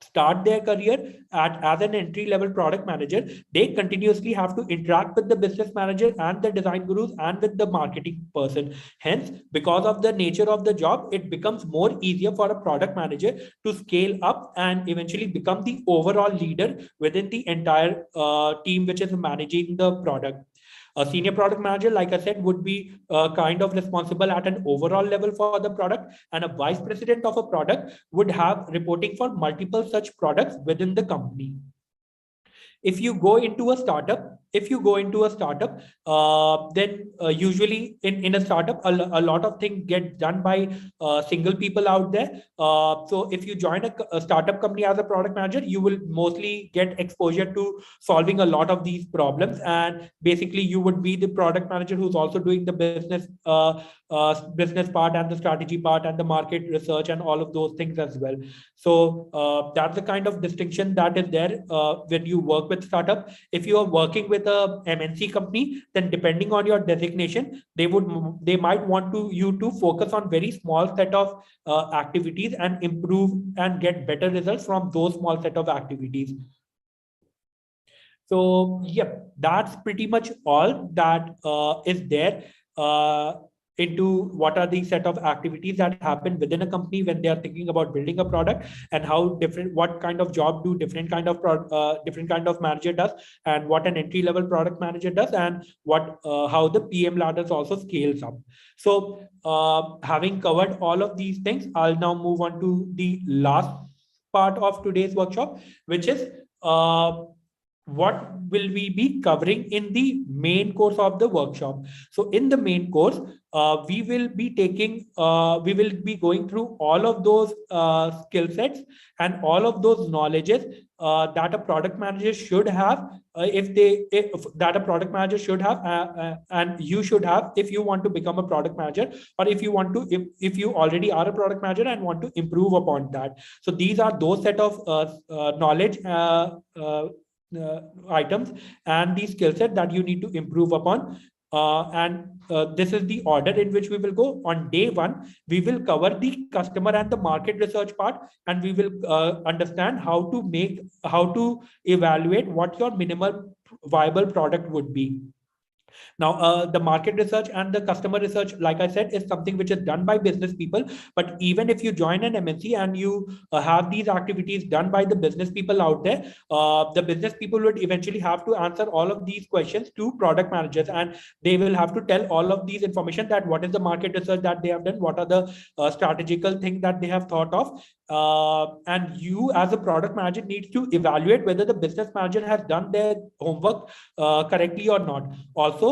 start their career as an entry level product manager, they continuously have to interact with the business manager and the design gurus and with the marketing person. Hence, because of the nature of the job, it becomes more easier for a product manager to scale up and eventually become the overall leader within the entire team which is managing the product. A senior product manager, like I said, would be kind of responsible at an overall level for the product, and a vice president of a product would have reporting for multiple such products within the company. If you go into a startup, then usually in a startup, a lot of things get done by single people out there. So if you join a startup company as a product manager, you will mostly get exposure to solving a lot of these problems, and basically you would be the product manager who's also doing the business part and the strategy part and the market research and all of those things as well. So that's the kind of distinction that is there when you work with startup. If you are working with a MNC company, then depending on your designation, they might want you to focus on very small set of activities and improve and get better results from those small set of activities. So yep, that's pretty much all that is there into what are the set of activities that happen within a company when they are thinking about building a product, and how what kind of job do different kind of manager does, and what an entry level product manager does, and what how the PM ladders also scales up. So having covered all of these things, I'll now move on to the last part of today's workshop, which is what will we be covering in the main course of the workshop. So in the main course, we will be going through all of those skill sets and all of those knowledges that a product manager should have, that a product manager should have, and you should have if you want to become a product manager, or if you already are a product manager and want to improve upon that. So these are those set of knowledge items and the skill set that you need to improve upon. This is the order in which we will go. On day one, we will cover the customer and the market research part, and we will understand how to evaluate what your minimal viable product would be. Now, the market research and the customer research, like I said, is something which is done by business people. But even if you join an MNC and you have these activities done by the business people out there, the business people would eventually have to answer all of these questions to product managers, and they will have to tell all of these information, that what is the market research that they have done, what are the strategical things that they have thought of. And you as a product manager needs to evaluate whether the business manager has done their homework correctly or not. Also,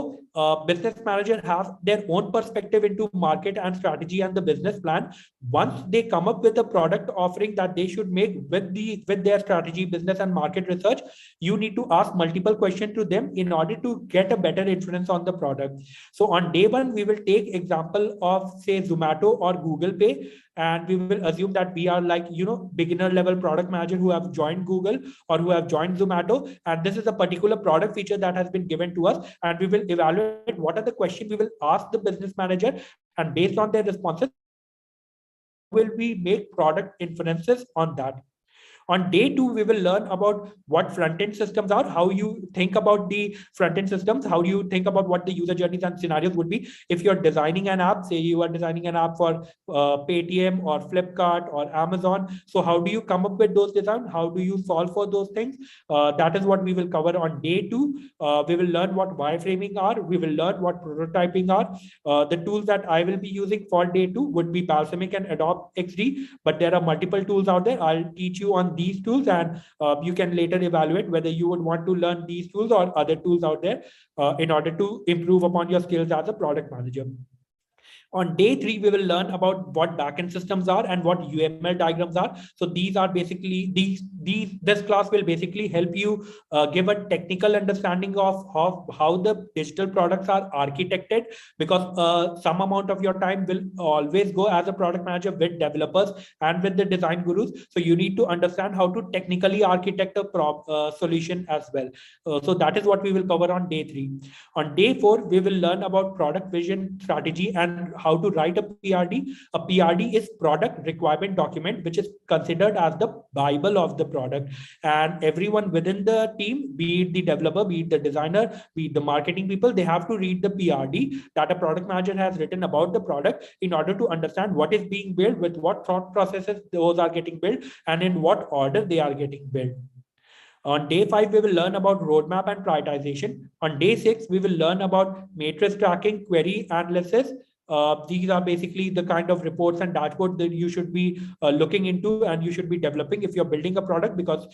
business manager have their own perspective into market and strategy and the business plan. Once they come up with a product offering that they should make with their strategy, business and market research, you need to ask multiple questions to them in order to get a better inference on the product. So on day one, we will take example of, say, Zomato or Google Pay, and we will assume that we are like, beginner level product manager who have joined Google or who have joined Zomato, and this is a particular product feature that has been given to us, and we will evaluate what are the questions we will ask the business manager, and based on their responses, how will we make product inferences on that. On day two, we will learn about what front-end systems are, how you think about the front-end systems, how do you think about what the user journeys and scenarios would be. If you're designing an app, say you are designing an app for Paytm or Flipkart or Amazon, so how do you come up with those designs? How do you solve for those things? That is what we will cover on day two. We will learn what wireframing are. We will learn what prototyping are. The tools that I will be using for day two would be Balsamiq and Adobe XD, but there are multiple tools out there. I'll teach you on these tools, and you can later evaluate whether you would want to learn these tools or other tools out there in order to improve upon your skills as a product manager. On day three, we will learn about what backend systems are and what UML diagrams are. So these are basically this class will basically help you give a technical understanding of how the digital products are architected, because some amount of your time will always go as a product manager with developers and with the design gurus. So you need to understand how to technically architect a solution as well. So that is what we will cover on day three. On day four, we will learn about product vision, strategy, and how to write a PRD. A PRD is product requirement document, which is considered as the Bible of the product. And everyone within the team, be it the developer, be it the designer, be it the marketing people, they have to read the PRD that a product manager has written about the product in order to understand what is being built, with what thought processes those are getting built, and in what order they are getting built. On day 5, we will learn about roadmap and prioritization. On day 6, we will learn about matrix tracking, query analysis. These are basically the kind of reports and dashboards that you should be looking into and you should be developing if you're building a product, because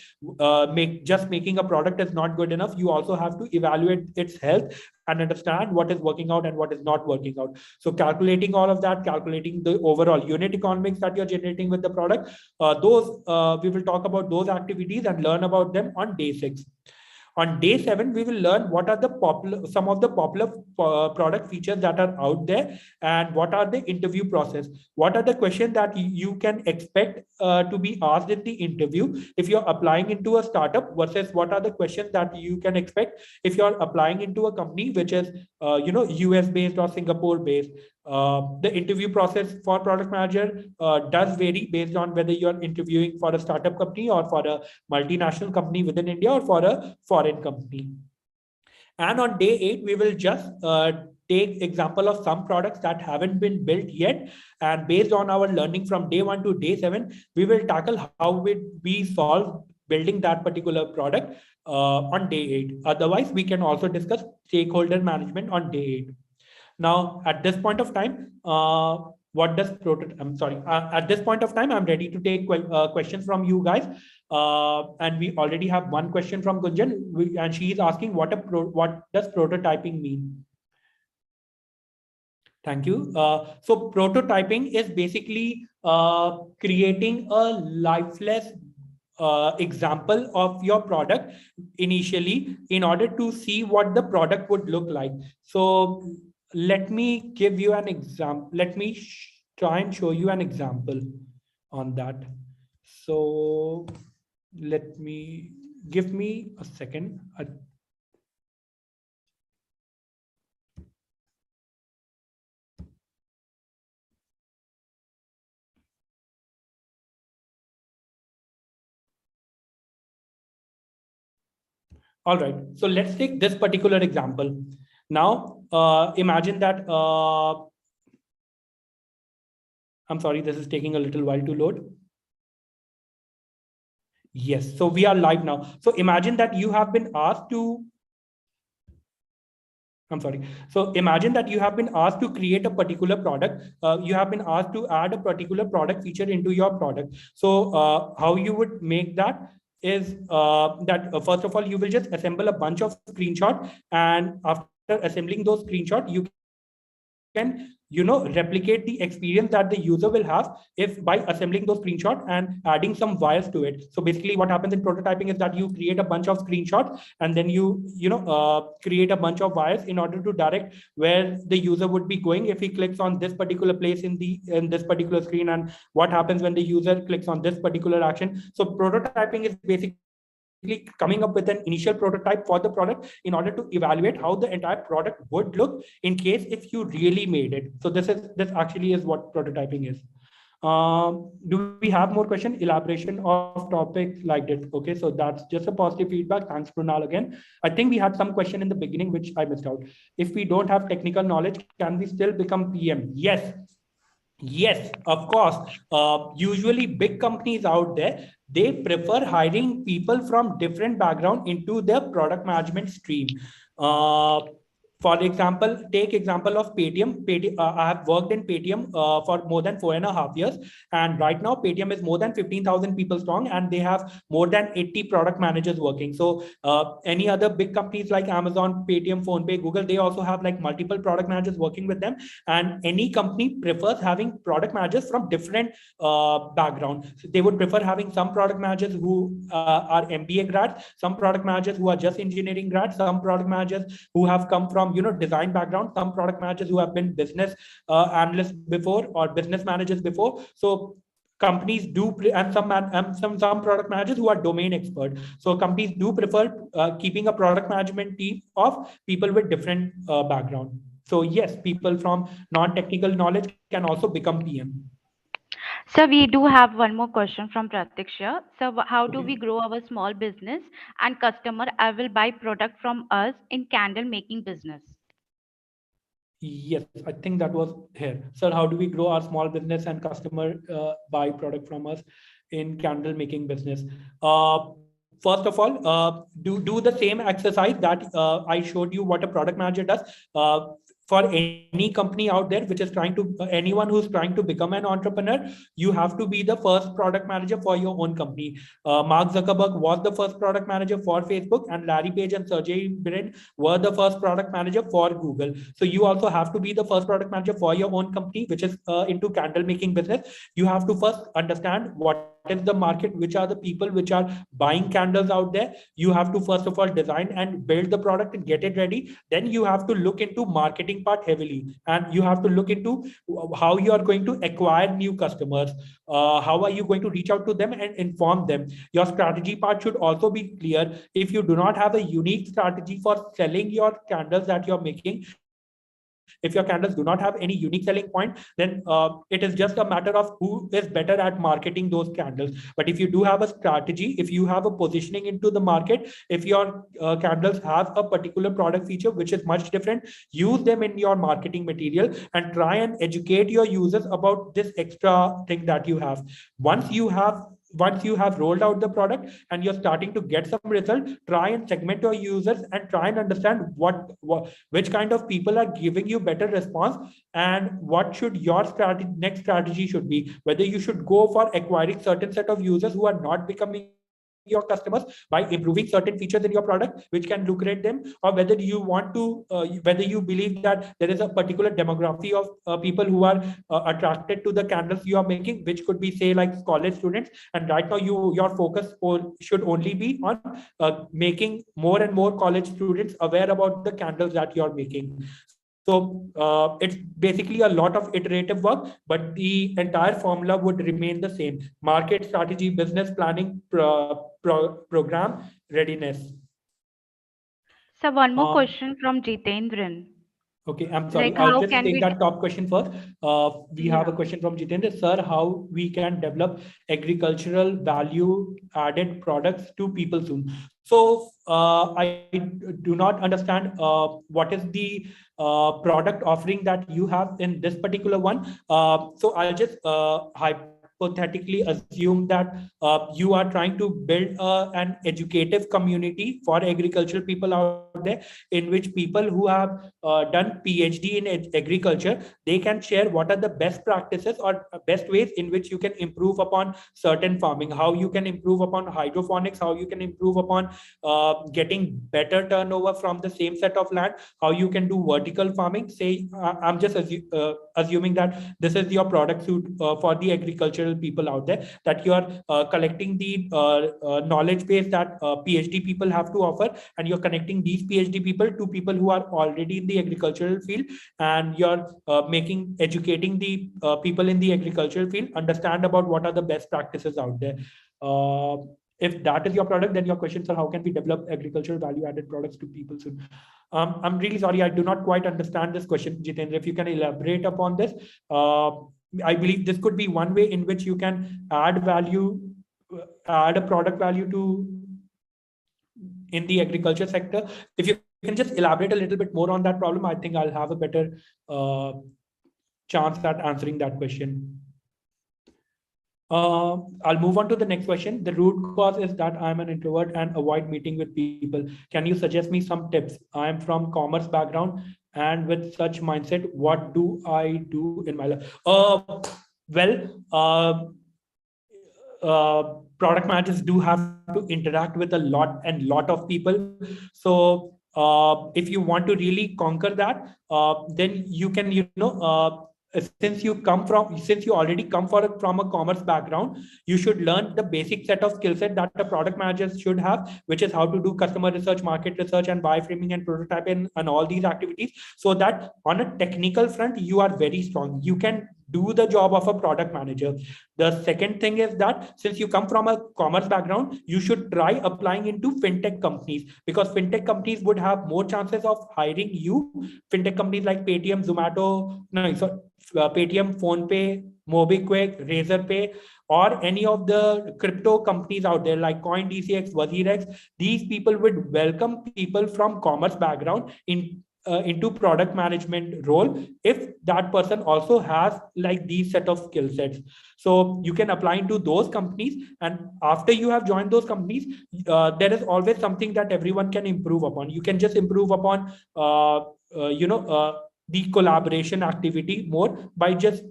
just making a product is not good enough. You also have to evaluate its health and understand what is working out and what is not working out. So calculating all of that, calculating the overall unit economics that you're generating with the product, those we will talk about those activities and learn about them on day 6. On day 7, we will learn what are the some of the popular product features that are out there, and what are the interview process. What are the questions that you can expect to be asked in the interview if you're applying into a startup, versus what are the questions that you can expect if you're applying into a company which is US based or Singapore based. The interview process for product manager does vary based on whether you're interviewing for a startup company or for a multinational company within India or for a foreign company. And on day 8, we will just take example of some products that haven't been built yet. And based on our learning from day 1 to day 7, we will tackle how we solve building that particular product on day 8. Otherwise, we can also discuss stakeholder management on day 8. Now, at this point of time, what does I'm sorry. At this point of time, I'm ready to take questions from you guys. And we already have one question from Gunjan, and she is asking what does prototyping mean? Thank you. So prototyping is basically creating a lifeless example of your product initially in order to see what the product would look like. So let me give you an example. Let me try and show you an example on that. So give me a second. All right, so let's take this particular example. Now, imagine that, I'm sorry, this is taking a little while to load. Yes, so we are live now. So imagine that you have been asked to, I'm sorry. So imagine that you have been asked to create a particular product. You have been asked to add a particular product feature into your product. So how you would make that is that first of all, you will just assemble a bunch of screenshots, and after assembling those screenshots, you can replicate the experience that the user will have if by assembling those screenshots and adding some wires to it. So basically what happens in prototyping is that you create a bunch of screenshots, and then you create a bunch of wires in order to direct where the user would be going if he clicks on this particular place in this particular screen, and what happens when the user clicks on this particular action. So prototyping is basically coming up with an initial prototype for the product in order to evaluate how the entire product would look in case if you really made it. So this actually is what prototyping is. Do we have more question, elaboration of topics like this? Okay, so that's just a positive feedback. Thanks, Prunal, again. I think we had some question in the beginning which I missed out. If we don't have technical knowledge, can we still become PM? Yes, of course. Usually big companies out there, they prefer hiring people from different background into their product management stream. For example, take example of Paytm. I have worked in Paytm for more than 4.5 years. And right now Paytm is more than 15,000 people strong, and they have more than 80 product managers working. So any other big companies like Amazon, Paytm, PhonePe, Google, they also have like multiple product managers working with them. And any company prefers having product managers from different background. So they would prefer having some product managers who are MBA grads, some product managers who are just engineering grads, some product managers who have come from design background, some product managers who have been business analysts before or business managers before. So companies do, and some product managers who are domain expert. So companies do prefer keeping a product management team of people with different background. So yes, people from non-technical knowledge can also become PM. So we do have one more question from Pratiksha. So how do Okay. we grow our small business and customer I will buy product from us in candle making business? Yes, I think that was here. Sir, how do we grow our small business and customer buy product from us in candle making business? First of all, do the same exercise that I showed you what a product manager does. Uh, for any company out there which is trying to anyone who's trying to become an entrepreneur, you have to be the first product manager for your own company. Mark Zuckerberg was the first product manager for Facebook, and Larry Page and Sergey Brin were the first product manager for Google. So you also have to be the first product manager for your own company which is into candle making business. You have to first understand what is the market, which are the people which are buying candles out there. You have to first of all design and build the product and get it ready. Then you have to look into marketing part heavily, and you have to look into how you are going to acquire new customers. How are you going to reach out to them and inform them? Your strategy part should also be clear. If you do not have a unique strategy for selling your candles that you're making, if your candles do not have any unique selling point, then it is just a matter of who is better at marketing those candles. But if you do have a strategy, if you have a positioning into the market, if your candles have a particular product feature which is much different, use them in your marketing material and try and educate your users about this extra thing that you have. Once you have rolled out the product and you're starting to get some result, try and segment your users and try and understand what which kind of people are giving you better response, and what should your next strategy should be. Whether you should go for acquiring certain set of users who are not becoming your customers by improving certain features in your product which can lucrate them, or whether you want to whether you believe that there is a particular demography of people who are attracted to the candles you are making, which could be say like college students, and right now your focus should only be on making more and more college students aware about the candles that you're making. So it's basically a lot of iterative work, but the entire formula would remain the same: market strategy, business planning, program readiness. So one more uh, question from Jitendran. Okay, I'm sorry. Like I'll how just can take we? that top question first. We have a Yeah. question from Jitendra. Sir, how we can develop agricultural value added products to people soon? So I do not understand what is the product offering that you have in this particular one. So I'll just hypothetically assume that you are trying to build an educative community for agricultural people out there, in which people who have done PhD in agriculture, they can share what are the best practices or best ways in which you can improve upon certain farming, how you can improve upon hydroponics, how you can improve upon getting better turnover from the same set of land, how you can do vertical farming. Say I'm just assuming that this is your product suit for the agricultural people out there, that you are collecting the knowledge base that PhD people have to offer, and you're connecting these PhD people to people who are already in the agricultural field, and you're educating the people in the agricultural field understand about what are the best practices out there. Uh, if that is your product, then your question, sir, how can we develop agricultural value added products to people soon? I'm really sorry, I do not quite understand this question, Jitendra. If you can elaborate upon this, uh, I believe this could be one way in which you can add value, add a product value to in the agriculture sector. If you can just elaborate a little bit more on that problem, I think I'll have a better uh, chance at answering that question. I'll move on to the next question. The root cause is that I'm an introvert and avoid meeting with people. Can you suggest me some tips? I'm from commerce background, and with such mindset, what do I do in my life? Well, product managers do have to interact with a lot of people. So if you want to really conquer that, then you can, since you already come from a commerce background, you should learn the basic set of skill set that a product manager should have, which is how to do customer research, market research, and wireframing and prototyping and all these activities, so that on a technical front you are very strong. You can do the job of a product manager. The second thing is that since you come from a commerce background, you should try applying into fintech companies, because fintech companies would have more chances of hiring you. Fintech companies like Paytm, Zomato, no, sorry, Paytm, PhonePe, MobiQuick, Razorpay, or any of the crypto companies out there like CoinDCX, WazirX, these people would welcome people from commerce background into product management role if that person also has like these set of skill sets. So you can apply into those companies, and after you have joined those companies, there is always something that everyone can improve upon. You can just improve upon the collaboration activity more by just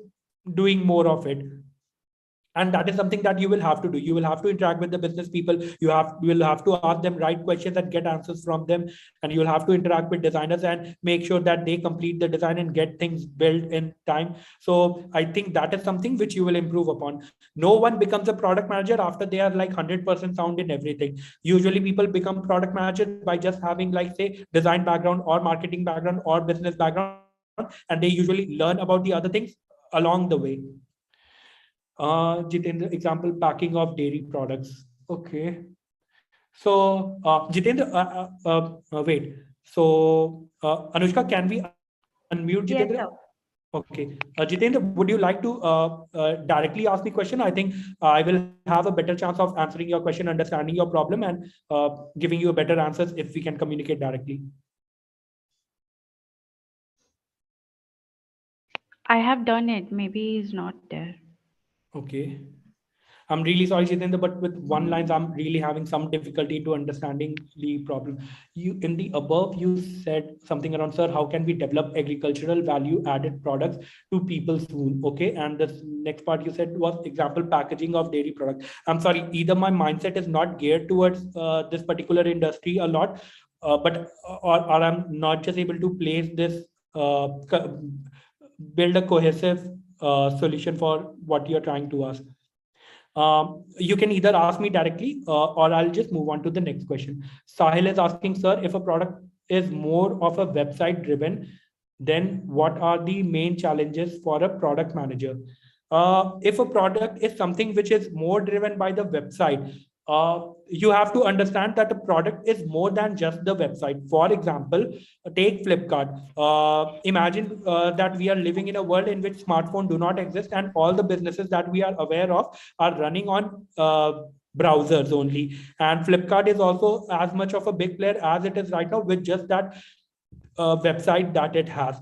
doing more of it. And that is something that you will have to do. You will have to interact with the business people. You will have to ask them right questions and get answers from them, and you will have to interact with designers and make sure that they complete the design and get things built in time. So I think that is something which you will improve upon. No one becomes a product manager after they are like 100% sound in everything. Usually people become product managers by just having like say design background or marketing background or business background, and they usually learn about the other things along the way. Jitendra, example, packing of dairy products. Okay. So, Jitendra, wait. So, Anushka, can we unmute Jitendra? Yes, sir. Okay. Jitendra, would you like to directly ask the question? I think I will have a better chance of answering your question, understanding your problem, and giving you a better answers if we can communicate directly. I have done it. Maybe he's not there. Okay. I'm really sorry, Jitendra, but with one lines, I'm really having some difficulty to understanding the problem. You in the above, you said something around, sir, how can we develop agricultural value added products to people soon? Okay. And the next part you said was example packaging of dairy products. I'm sorry, either my mindset is not geared towards this particular industry a lot, or I'm not just able to place this, build a cohesive solution for what you're trying to ask. You can either ask me directly or I'll just move on to the next question. Sahil is asking, sir, if a product is more of a website driven, then what are the main challenges for a product manager? If a product is something which is more driven by the website, you have to understand that a product is more than just the website. For example, take Flipkart. Imagine that we are living in a world in which smartphones do not exist, and all the businesses that we are aware of are running on browsers only. And Flipkart is also as much of a big player as it is right now with just that website that it has.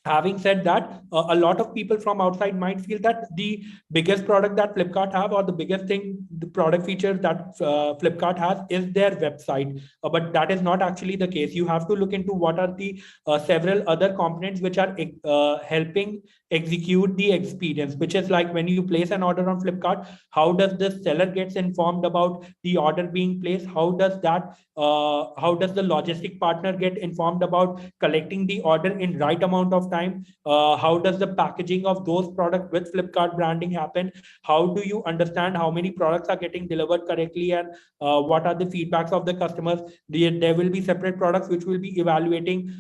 Having said that, a lot of people from outside might feel that the biggest product that Flipkart have, or the biggest thing, the product feature that Flipkart has, is their website. But that is not actually the case. You have to look into what are the several other components which are helping execute the experience, which is like when you place an order on Flipkart, how does the seller gets informed about the order being placed? How does the logistic partner get informed about collecting the order in right amount of time? How does the packaging of those products with Flipkart branding happen? How do you understand how many products are getting delivered correctly, and what are the feedbacks of the customers? There will be separate products which will be evaluating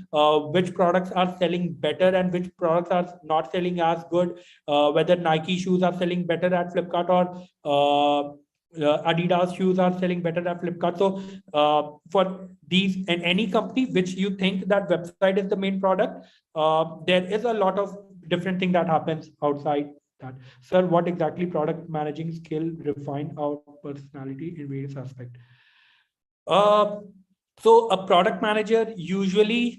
which products are selling better and which products are not selling as good, whether Nike shoes are selling better at Flipkart or Adidas shoes are selling better at Flipkart. So for these and any company which you think that website is the main product, there is a lot of different thing that happens outside that. Sir, what exactly product managing skill refine our personality in various aspects? So a product manager usually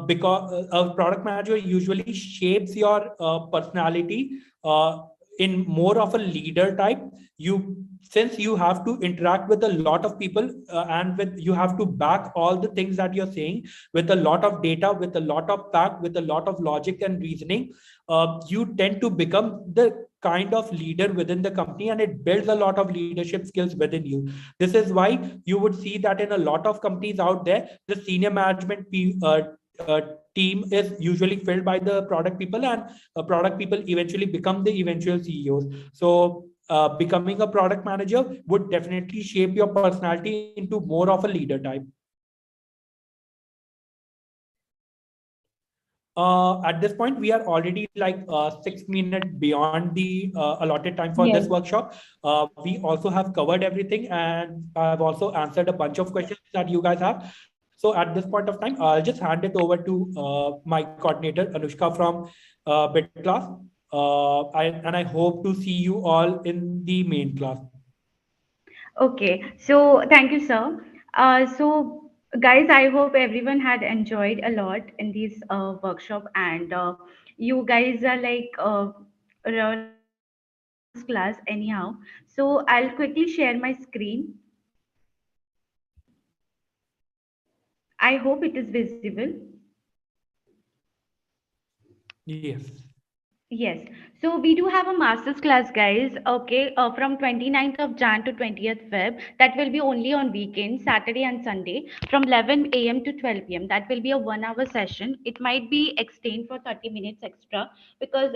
because a product manager usually shapes your personality in more of a leader type. You Since you have to interact with a lot of people, and with you have to back all the things that you're saying with a lot of data, with a lot of fact, with a lot of logic and reasoning, you tend to become the kind of leader within the company, and it builds a lot of leadership skills within you. This is why you would see that in a lot of companies out there, the senior management team is usually filled by the product people, and product people eventually become the eventual CEOs. So becoming a product manager would definitely shape your personality into more of a leader type. At this point, we are already like 6 minutes beyond the allotted time for this Yes. workshop. We also have covered everything, and I've also answered a bunch of questions that you guys have. So at this point of time, I'll just hand it over to my coordinator, Anushka from Bit Class. And I hope to see you all in the main class. Okay, so thank you, sir. So, guys, I hope everyone had enjoyed a lot in this workshop, and you guys are like learning in the master's class anyhow. So, I'll quickly share my screen. I hope it is visible. Yes. Yes. So we do have a master's class, guys. Okay, from 29th of Jan to 20th Feb. That will be only on weekends, Saturday and Sunday, from 11 a.m. to 12 p.m. That will be a 1 hour session. It might be extended for 30 minutes extra because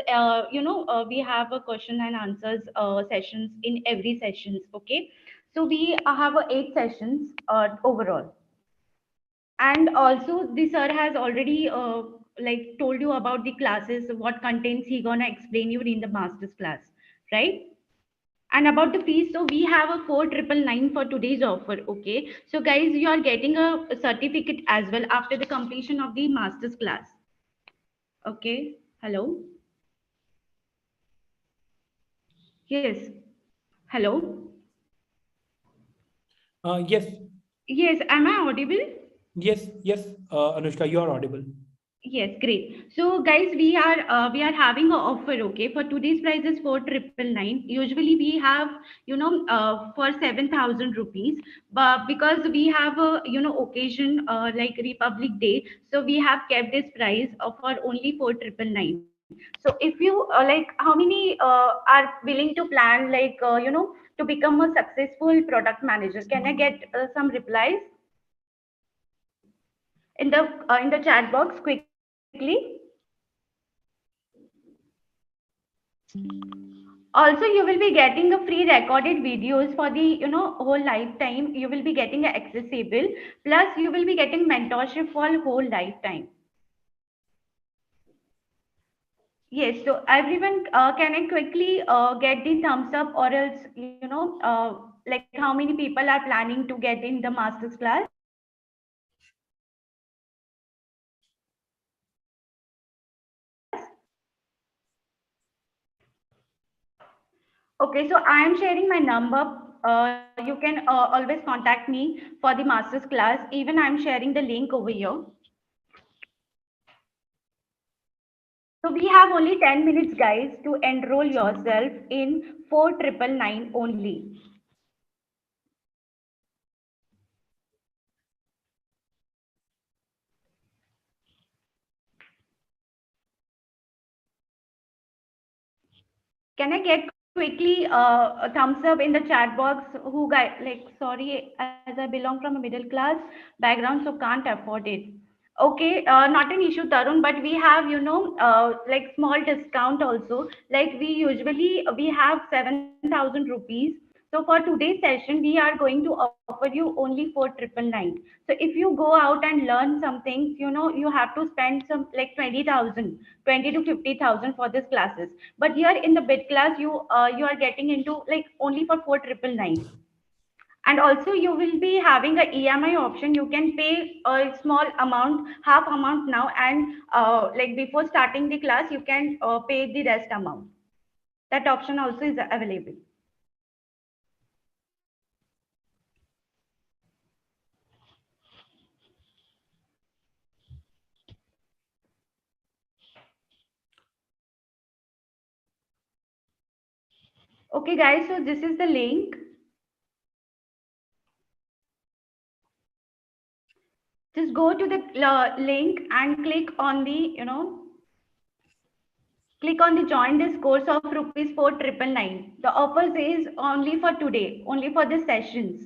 we have a question and answers sessions in every sessions. Okay, so we have 8 sessions overall. And also the sir has already like told you about the classes, what contents he gonna explain you in the master's class, right? And about the fees, so we have a 4999 for today's offer. Okay, so guys, you are getting a certificate as well after the completion of the master's class. Okay, hello. Yes, hello. Yes. Yes, am I audible? Yes. Yes. Anushka, you are audible. Yes, great. So, guys, we are having an offer. Okay, for today's price is 4999. Usually, we have for 7,000 rupees, but because we have a occasion like Republic Day, so we have kept this price for only 4999. So, if you like, how many are willing to plan like to become a successful product manager? Can I get some replies in the chat box quickly? Also, you will be getting a free recorded videos for the whole lifetime. You will be getting a accessible, plus you will be getting mentorship for whole lifetime. Yes, so everyone, can I quickly get the thumbs up, or else like how many people are planning to get in the master's class? Okay, so I am sharing my number. You can always contact me for the master's class. Even I am sharing the link over here. So we have only 10 minutes, guys, to enroll yourself in 4999 only. Can I get quickly a thumbs up in the chat box? Who guy like sorry, as I belong from a middle class background, so can't afford it. Okay, not an issue, Tarun, but we have like small discount also. Like we have 7,000 rupees. So for today's session, we are going to offer you only 4999. So if you go out and learn something, you have to spend some like 20,000, 20 to 50,000 for these classes. But here in the bid class, you are getting into like only for 4999. And also you will be having a EMI option. You can pay a small amount, half amount now, and like before starting the class, you can pay the rest amount. That option also is available. Okay, guys, so this is the link. Just go to the link and click on the join this course of rupees 4999. The offer is only for today, only for the sessions.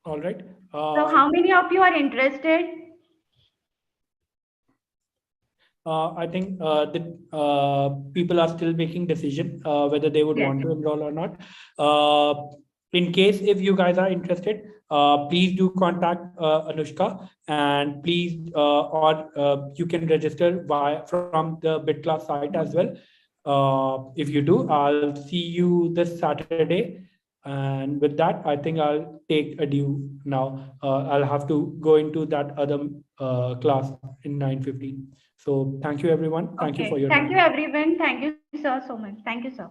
All right. So how many of you are interested? I think the people are still making decision whether they would Yes. want to enroll or not. Uh, in case if you guys are interested, please do contact Anushka, and please or you can register from the BitClass site as well. If you do, I'll see you this Saturday. And with that, I think I'll take adieu now. I'll have to go into that other class in 9:15. So thank you, everyone. Thank you for Okay. your Thank you, time. everyone. Thank you, sir, so much. Thank you, sir.